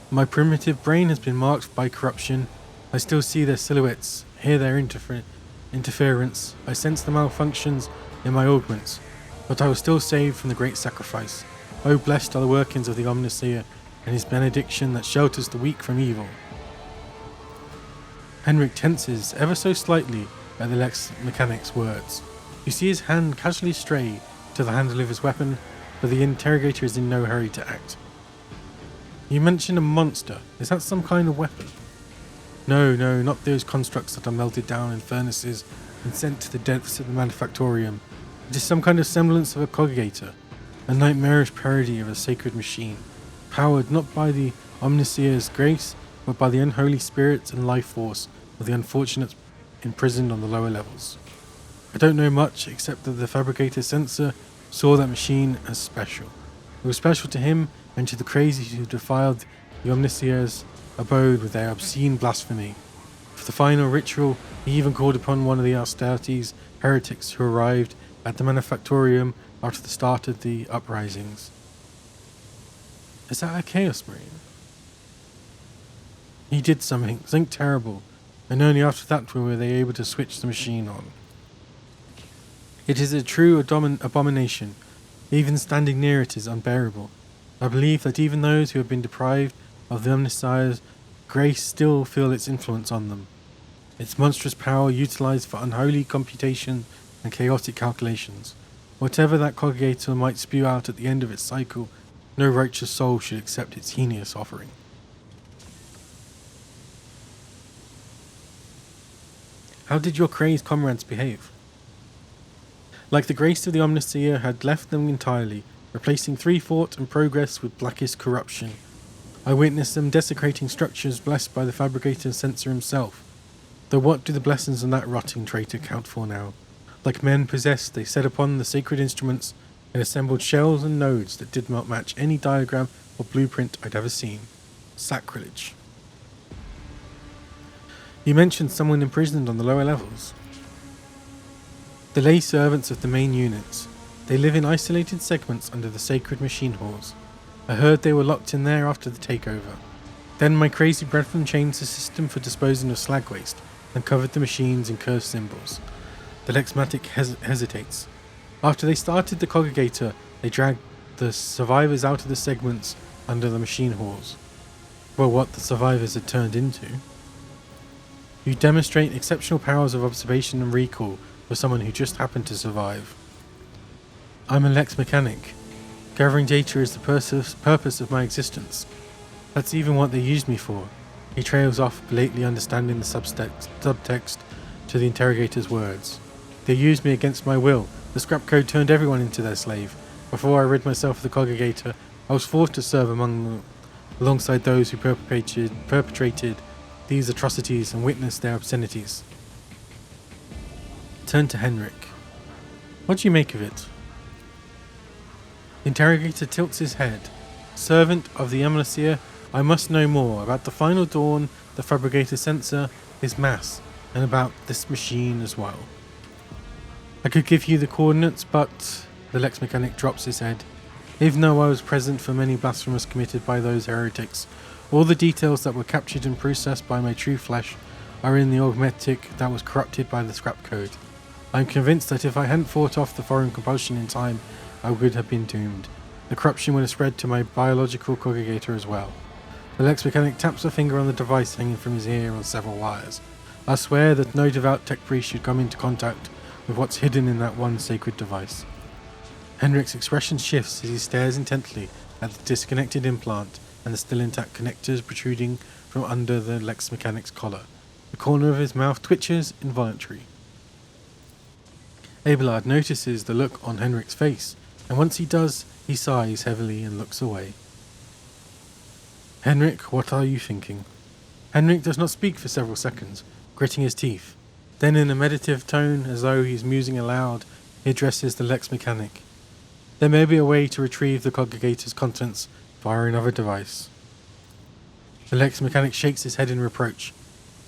My primitive brain has been marked by corruption. I still see their silhouettes, hear their interference. I sense the malfunctions in my augments, but I was still saved from the great sacrifice. Oh, blessed are the workings of the Omnicia, and his benediction that shelters the weak from evil. Henrik tenses ever so slightly at the Lex Mechanic's words. You see his hand casually stray to the handle of his weapon, but the interrogator is in no hurry to act. You mentioned a monster. Is that some kind of weapon? No, not those constructs that are melted down in furnaces and sent to the depths of the manufactorium. It is some kind of semblance of a cogitator, a nightmarish parody of a sacred machine, powered not by the Omniseer's grace, but by the unholy spirits and life force of the unfortunates imprisoned on the lower levels. I don't know much except that the fabricator censor saw that machine as special. It was special to him and to the crazies who defiled the Omniseer's abode with their obscene blasphemy. For the final ritual, he even called upon one of the austerities heretics who arrived at the manufactorium after the start of the uprisings. Is that a Chaos Marine? He did something terrible, and only after that were they able to switch the machine on. It is a true abomination. Even standing near it is unbearable. I believe that even those who have been deprived of the Omniseer's grace still feel its influence on them. Its monstrous power utilized for unholy computation and chaotic calculations. Whatever that cogitator might spew out at the end of its cycle, no righteous soul should accept its heinous offering. How did your crazed comrades behave? Like the grace of the Omniseer had left them entirely, replacing thought and progress with blackest corruption. I witnessed them desecrating structures blessed by the fabricator censor himself. Though what do the blessings of that rotting traitor count for now? Like men possessed, they set upon the sacred instruments and assembled shells and nodes that did not match any diagram or blueprint I'd ever seen. Sacrilege. You mentioned someone imprisoned on the lower levels. The lay servants of the main units. They live in isolated segments under the sacred machine halls. I heard they were locked in there after the takeover. Then my crazy brethren changed the system for disposing of slag waste and covered the machines in cursed symbols. The Lexmatic hesitates. After they started the cogitator, they dragged the survivors out of the segments under the machine halls. Well, what the survivors had turned into. You demonstrate exceptional powers of observation and recall for someone who just happened to survive. I'm a Lex Mechanic. Gathering data is the purpose of my existence. That's even what they used me for. He trails off, blatantly understanding the subtext to the interrogator's words. They used me against my will. The scrap code turned everyone into their slave. Before I rid myself of the cogitator, I was forced to serve alongside those who perpetrated these atrocities and witnessed their obscenities. Turn to Henrik. What do you make of it? The interrogator tilts his head. Servant of the Omniseer, I must know more about the final dawn, the fabricator censor, his mass, and about this machine as well. I could give you the coordinates, but the Lex Mechanic drops his head. Even though I was present for many blasphemies committed by those heretics, all the details that were captured and processed by my true flesh are in the augmetic that was corrupted by the scrap code. I am convinced that if I hadn't fought off the foreign compulsion in time, I would have been doomed. The corruption would have spread to my biological cogitator as well. The Lex Mechanic taps a finger on the device hanging from his ear on several wires. I swear that no devout tech priest should come into contact with what's hidden in that one sacred device. Henrik's expression shifts as he stares intently at the disconnected implant and the still intact connectors protruding from under the Lex Mechanic's collar. The corner of his mouth twitches involuntarily. Abelard notices the look on Henrik's face, and once he does, he sighs heavily and looks away. Henrik, what are you thinking? Henrik does not speak for several seconds, gritting his teeth. Then in a meditative tone, as though he is musing aloud, he addresses the Lex Mechanic. There may be a way to retrieve the cogitator's contents via another device. The Lex Mechanic shakes his head in reproach.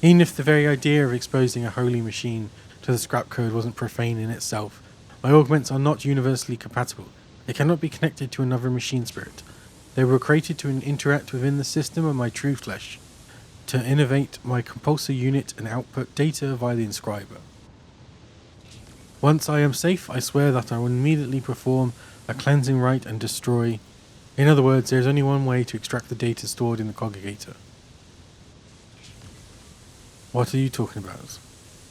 Even if the very idea of exposing a holy machine to the scrap code wasn't profane in itself, my augments are not universally compatible. They cannot be connected to another machine spirit. They were created to interact within the system of my true flesh, to innovate my compulsor unit and output data via the inscriber. Once I am safe, I swear that I will immediately perform a cleansing rite and destroy In other words, there is only one way to extract the data stored in the congregator. What are you talking about?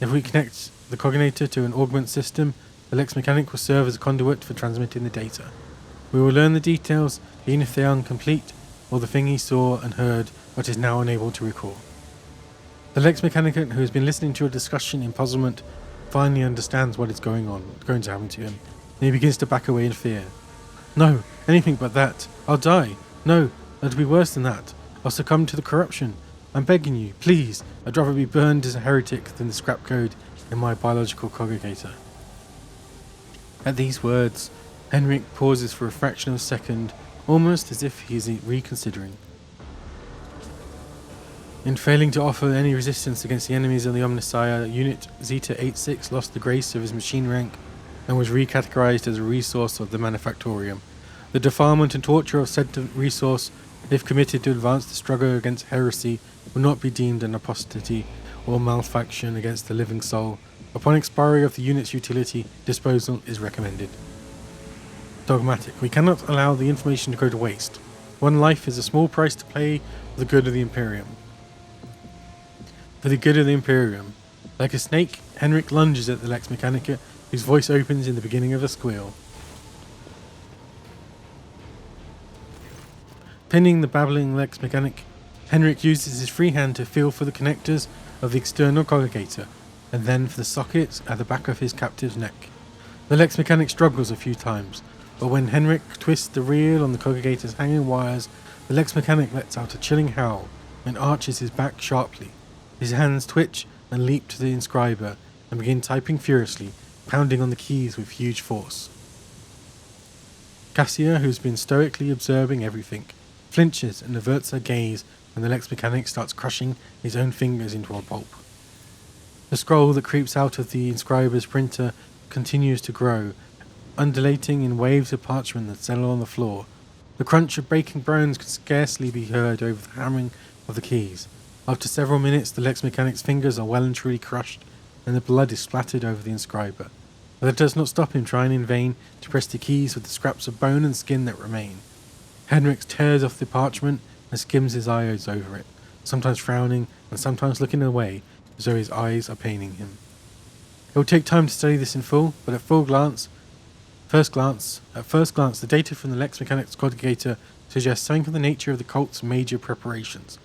If we connect the cognator to an augment system, the Lex Mechanic will serve as a conduit for transmitting the data. We will learn the details, even if they are incomplete, or the thing he saw and heard but is now unable to recall. The Lex Mechanicant, who has been listening to a discussion in puzzlement, finally understands what is going to happen to him, and he begins to back away in fear. No, anything but that. I'll die. No, it'll be worse than that. I'll succumb to the corruption. I'm begging you, please. I'd rather be burned as a heretic than the scrap code in my biological congregator. At these words, Henrik pauses for a fraction of a second, almost as if he is reconsidering. In failing to offer any resistance against the enemies of the Omnissiah, Unit Zeta-86 lost the grace of his machine rank and was recategorized as a resource of the Manufactorium. The defilement and torture of said resource, if committed to advance the struggle against heresy, will not be deemed an apostasy or malfaction against the living soul. Upon expiry of the unit's utility, disposal is recommended. Dogmatic. We cannot allow the information to go to waste. One life is a small price to pay for the good of the Imperium. For the good of the Imperium. Like a snake, Henrik lunges at the Lex Mechanica, whose voice opens in the beginning of a squeal. Pinning the babbling Lex Mechanic, Henrik uses his free hand to feel for the connectors of the external congregator, and then for the sockets at the back of his captive's neck. The Lex Mechanic struggles a few times, but when Henrik twists the reel on the congregator's hanging wires, the Lex Mechanic lets out a chilling howl and arches his back sharply. His hands twitch and leap to the inscriber and begin typing furiously, pounding on the keys with huge force. Cassia, who's been stoically observing everything, flinches and averts her gaze when the Lex Mechanic starts crushing his own fingers into a pulp. The scroll that creeps out of the inscriber's printer continues to grow, undulating in waves of parchment that settle on the floor. The crunch of breaking bones can scarcely be heard over the hammering of the keys. After several minutes, the Lex Mechanic's fingers are well and truly crushed, and the blood is splattered over the inscriber. But that does not stop him trying in vain to press the keys with the scraps of bone and skin that remain. Henrik tears off the parchment and skims his eyes over it, sometimes frowning and sometimes looking away as though his eyes are paining him. It will take time to study this in full, but at first glance, the data from the Lex Mechanic's congregator suggests something of the nature of the cult's major preparations.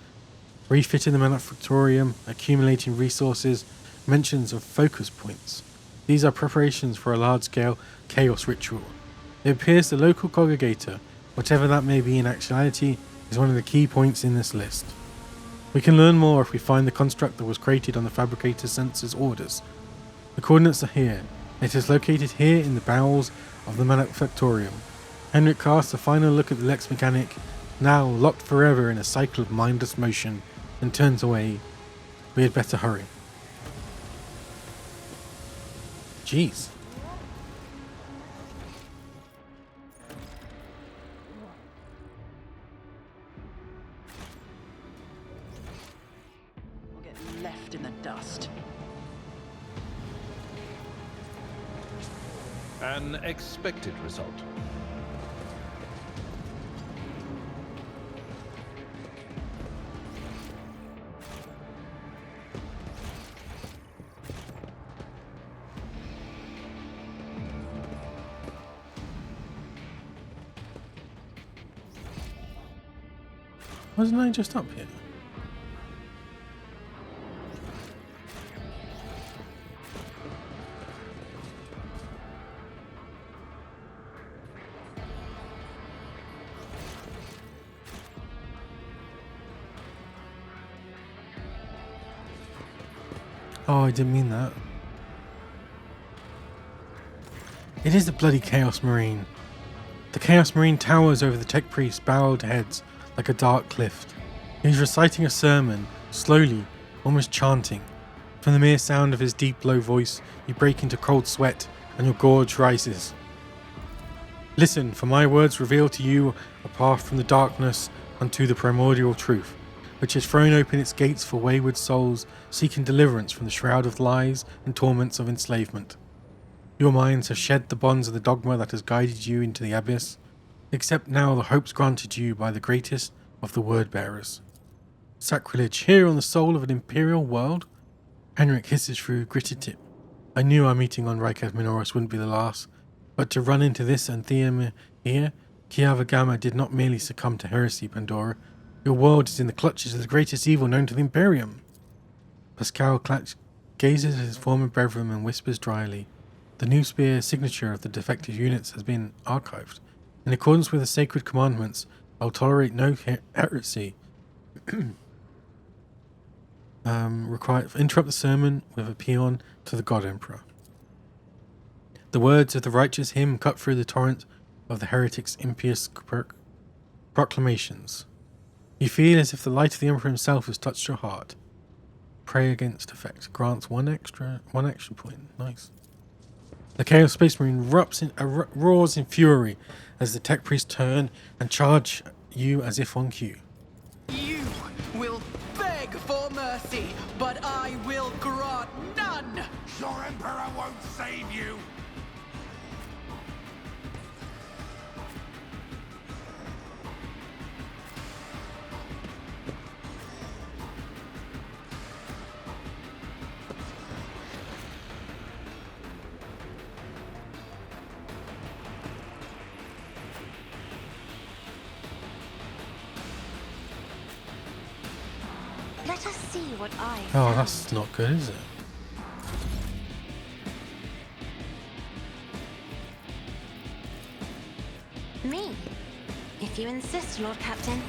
Refitting the Manufactorium, accumulating resources, mentions of focus points. These are preparations for a large-scale chaos ritual. It appears the local congregator, whatever that may be in actuality, is one of the key points in this list. We can learn more if we find the construct that was created on the fabricator sensor's orders. The coordinates are here. It is located here in the bowels of the Manufactorium. Henrik casts a final look at the Lex Mechanic, now locked forever in a cycle of mindless motion, and turns away. We had better hurry. Jeez. We'll get left in the dust. An expected result. Wasn't I just up here? Oh, I didn't mean that. It is the bloody Chaos Marine. The Chaos Marine towers over the Tech Priest's bowed heads like a dark cliff. He's reciting a sermon, slowly, almost chanting. From the mere sound of his deep, low voice, you break into cold sweat and your gorge rises. Listen, for my words reveal to you a path from the darkness unto the primordial truth, which has thrown open its gates for wayward souls seeking deliverance from the shroud of lies and torments of enslavement. Your minds have shed the bonds of the dogma that has guided you into the abyss. Accept now the hopes granted you by the greatest of the word-bearers. Sacrilege here on the soul of an imperial world? Henrik hisses through gritted teeth. I knew our meeting on Riketh Minoris wouldn't be the last, but to run into this Anthea here, Kiava Gamma did not merely succumb to heresy, Pandora. Your world is in the clutches of the greatest evil known to the Imperium. Pascal gazes at his former brethren and whispers dryly. The new spear signature of the defective units has been archived. In accordance with the sacred commandments, I'll tolerate no heresy. Interrupt the sermon with a paean to the God Emperor. The words of the righteous hymn cut through the torrent of the heretic's impious proclamations. You feel as if the light of the Emperor himself has touched your heart. Pray against effect. Grants one action point. Nice. The Chaos Space Marine roars in fury as the tech priests turn and charge you as if on cue. You will beg for mercy, but I will grant none! Your Emperor won't save you! Let us see what I Oh, found. that's not good, is it? Me? If you insist, Lord Captain.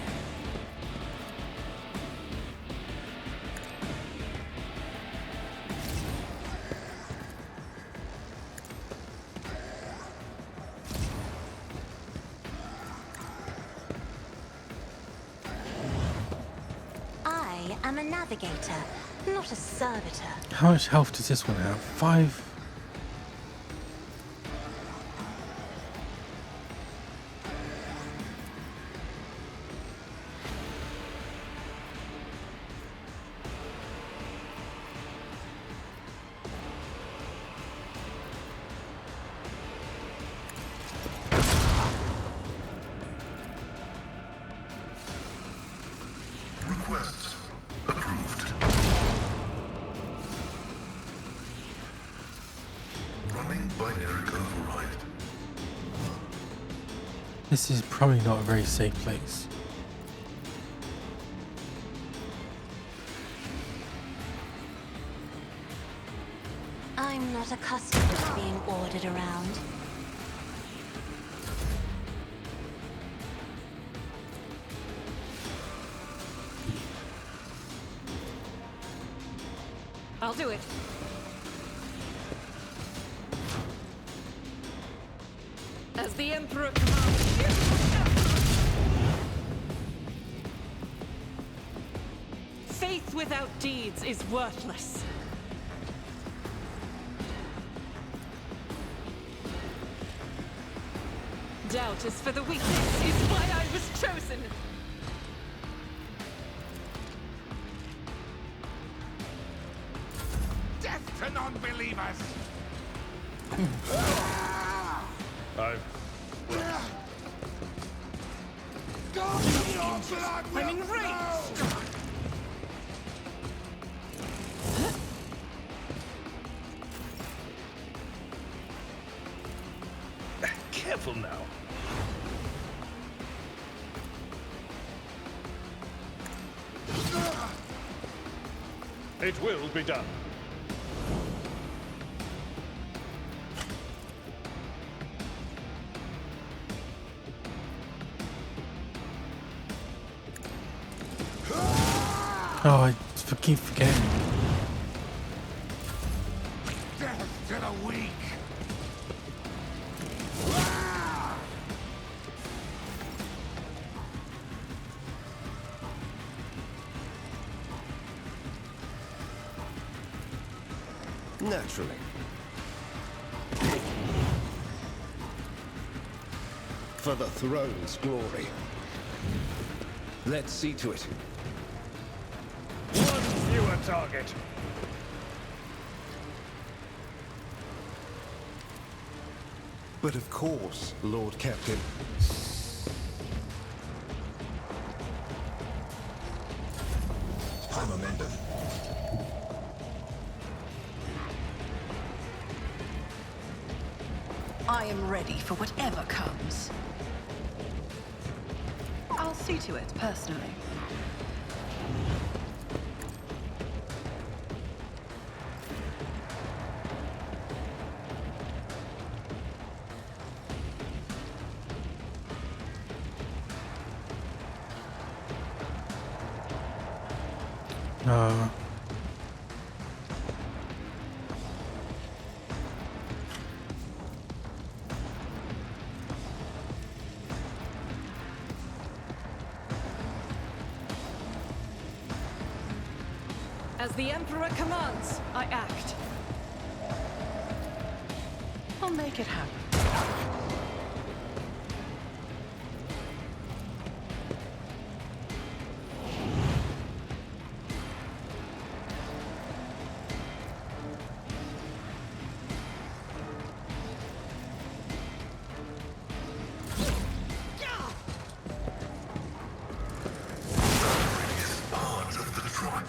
I am a navigator, not a servitor. How much health does this one have? 5. Request approved. Running binary override. This is probably not a very safe place. I'm not accustomed to being ordered around. I'll do it. As the Emperor commands. Faith without deeds is worthless. Doubt is for the weak. This is why I was chosen. Death to non-believers! I'm enraged. Careful now. It will be done. Oh, I keep forgetting. Death to the weak! Naturally. For the throne's glory. Let's see to it. One fewer target. But of course, Lord Captain. High momentum. I am ready for whatever comes. I'll see to it personally. As the Emperor commands, I act. I'll make it happen. Part of the tribe.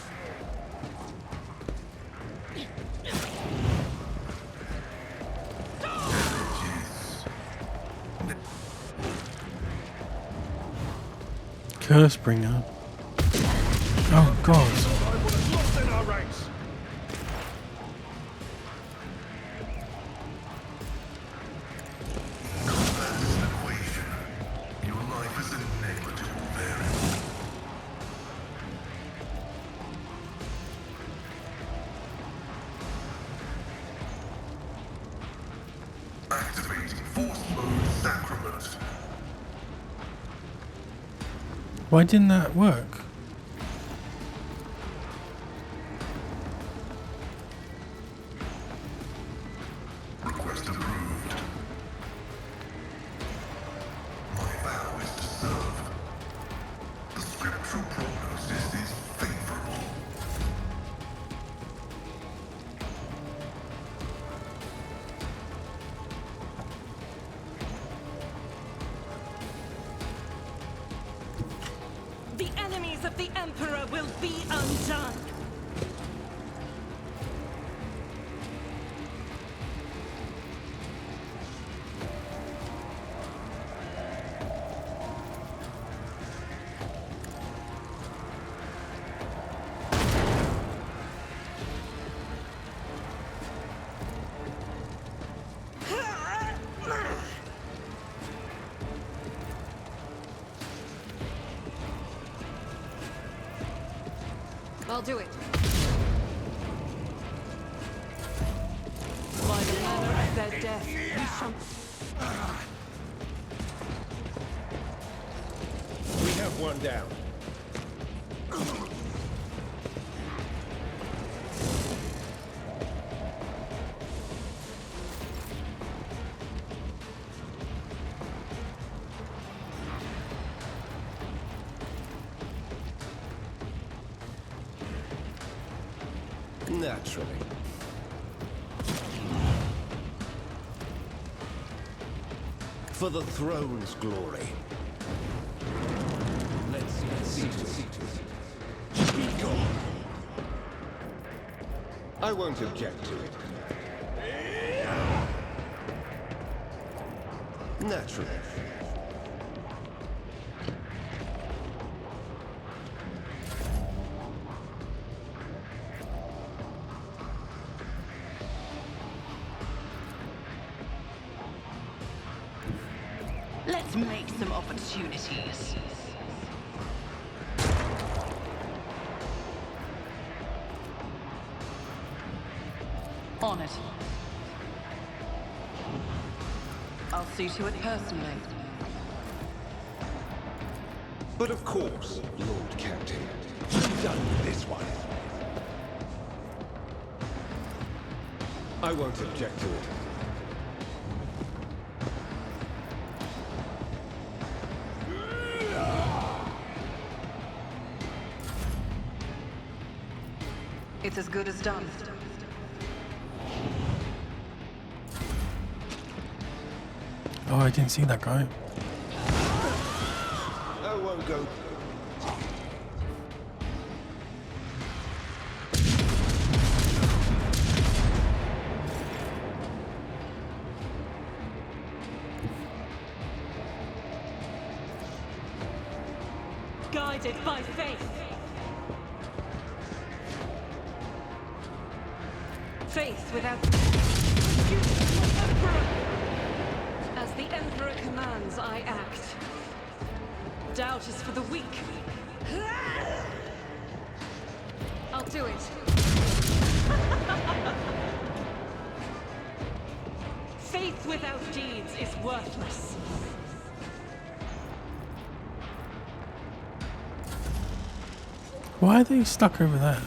Cursebringer. Oh god. Lost in our ranks. Combat is an equation. Your life is a negligible variable. Activating force mode sacrament. Why didn't that work? Request approved. My vow is to serve. The scriptural prognosis is favorable. The enemies of the Emperor will be undone. I'll do it. By the manner of their death, we shall... We have one down. Naturally. For the throne's glory. Let's see to it. Be gone. I won't object to it. Naturally. Let's make some opportunities. On it. I'll see to it personally. But of course, Lord Captain. I'm done with this one. I won't object to it. It's as good as done. Oh, I didn't see that guy. I won't go. guided by faith. Faith without duty to the Emperor. As the Emperor commands, I act. Doubt is for the weak. I'll do it. Faith without deeds is worthless. Why are they stuck over there?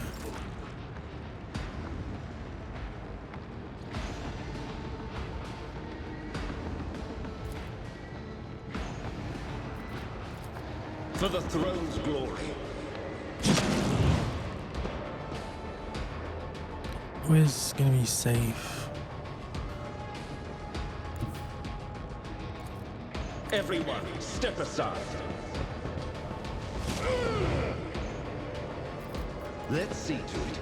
For the throne's glory. Where's gonna be safe? Everyone, step aside. Let's see to it.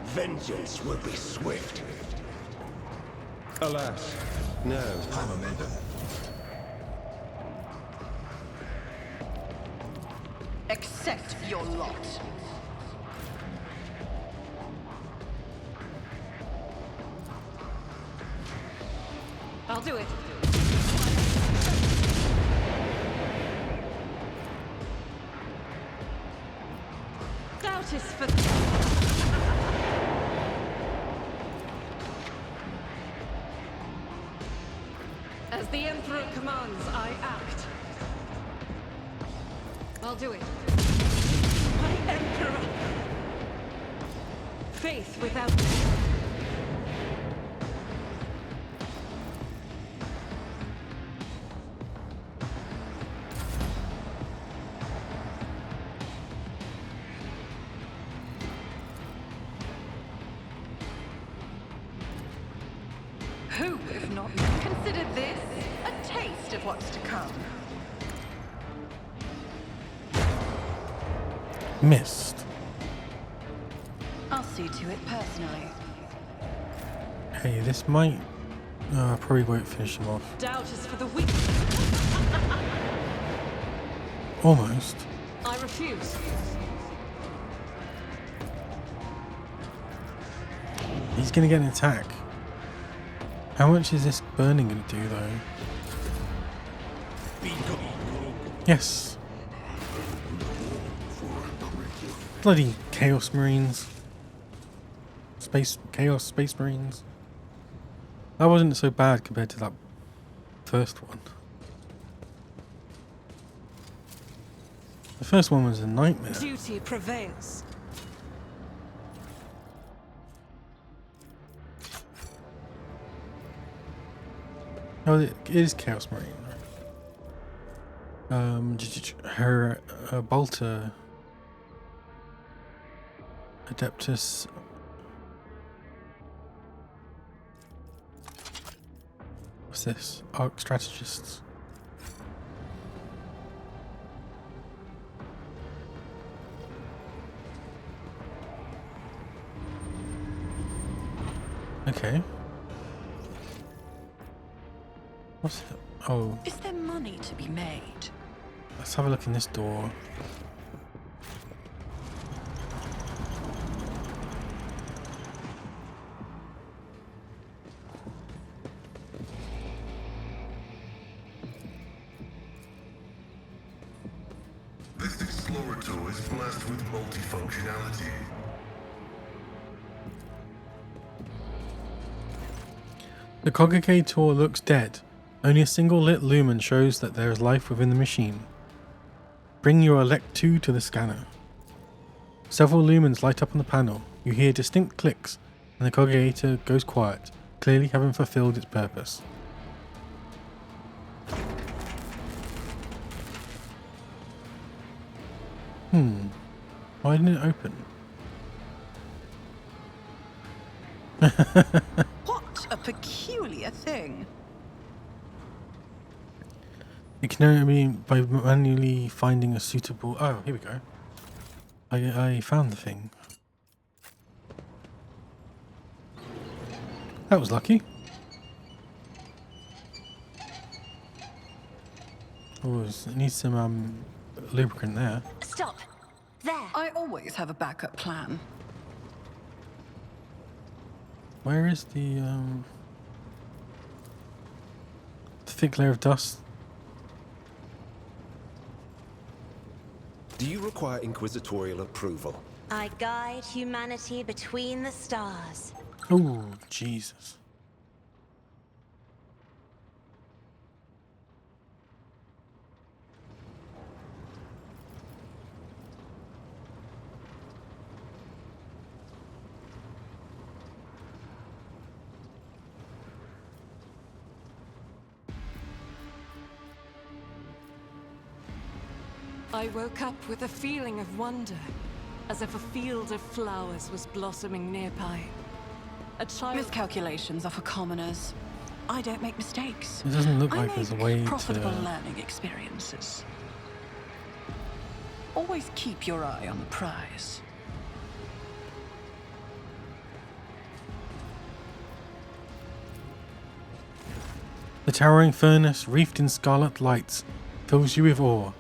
Vengeance will be swift. Alas, no. Accept your lot. I'll do it. Doubt is for As the Emperor commands, I act. I'll do it. My Emperor! Faith without... Who, if not me, consider this a taste of what's to come? Missed. I'll see to it personally. Hey, this might... probably won't finish him off. Doubt is for the weak. Almost. I refuse. He's gonna get an attack. How much is this burning gonna do though? Yes. Bloody Chaos Marines. Space Marines. That wasn't so bad compared to that first one. The first one was a nightmare. Duty prevails. Oh, it is Chaos Marine. Her Bolter Adeptus. What's this? Arc Strategists. Okay. What's it? Oh, Is there money to be made? let's have a look in this door. This explorator is blessed with multifunctionality. The Cogitator looks dead. Only a single lit lumen shows that there is life within the machine. Bring your Elect 2 to the scanner. Several lumens light up on the panel. You hear distinct clicks, and the Cogitator goes quiet, clearly having fulfilled its purpose. Why didn't it open? What a peculiar thing. It can only be by manually finding a suitable... Oh, here we go. I found the thing. That was lucky. Oh, it needs some lubricant there. Stop. There. I always have a backup plan. Where is the thick layer of dust? Do you require inquisitorial approval? I guide humanity between the stars. Oh, Jesus. I woke up with a feeling of wonder, as if a field of flowers was blossoming nearby. A child... Miscalculations are for commoners. I don't make mistakes. It doesn't look I like there's a make way profitable to... learning experiences. Always keep your eye on the prize. The towering furnace, wreathed in scarlet lights, fills you with awe.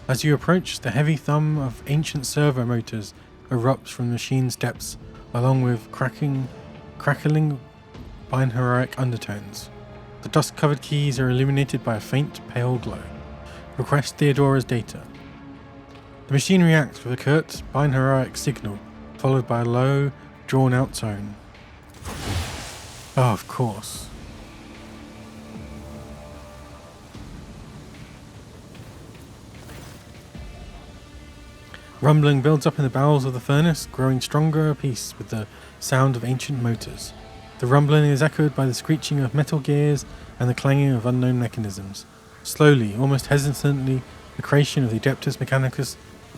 As you approach, the heavy thumb of ancient servo motors erupts from the machine's depths, along with crackling binheroic undertones. The dust-covered keys are illuminated by a faint, pale glow. Request Theodora's data. The machine reacts with a curt, binheroic signal, followed by a low, drawn-out tone. Oh, of course. Rumbling builds up in the bowels of the furnace, growing stronger apiece with the sound of ancient motors. The rumbling is echoed by the screeching of metal gears and the clanging of unknown mechanisms. Slowly, almost hesitantly, the creation of the Adeptus Mechanicus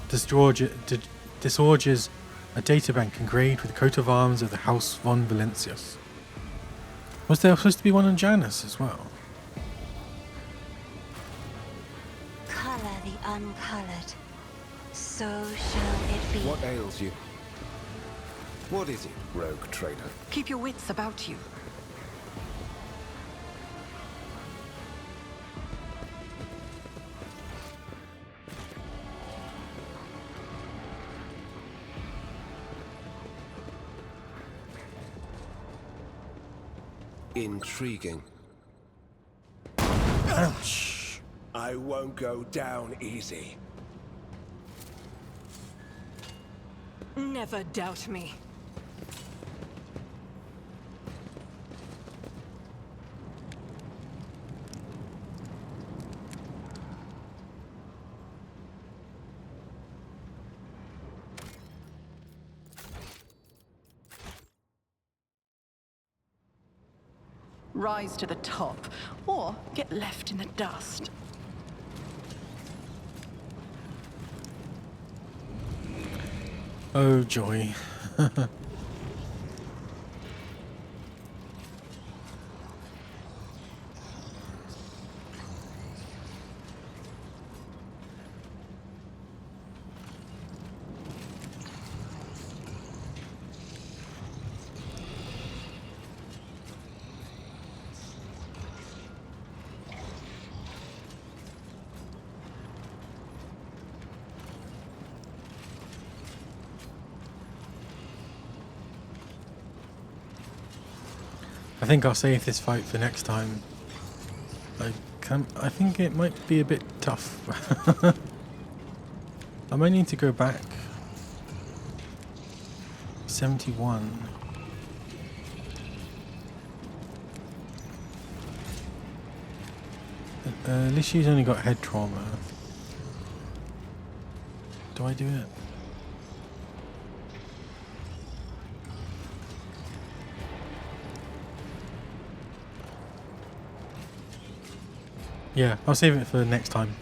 disgorges a databank engraved with the coat of arms of the House von Valentius. Was there supposed to be one on Janus as well? Color the uncolored. So shall it be. What ails you? What is it, rogue trader? Keep your wits about you. Intriguing. Ouch. I won't go down easy. Never doubt me. Rise to the top, or get left in the dust. Oh, joy. I think I'll save this fight for next time. I think it might be a bit tough. I might need to go back. 71. At least she's only got head trauma. Do I do it? Yeah, I'll save it for next time.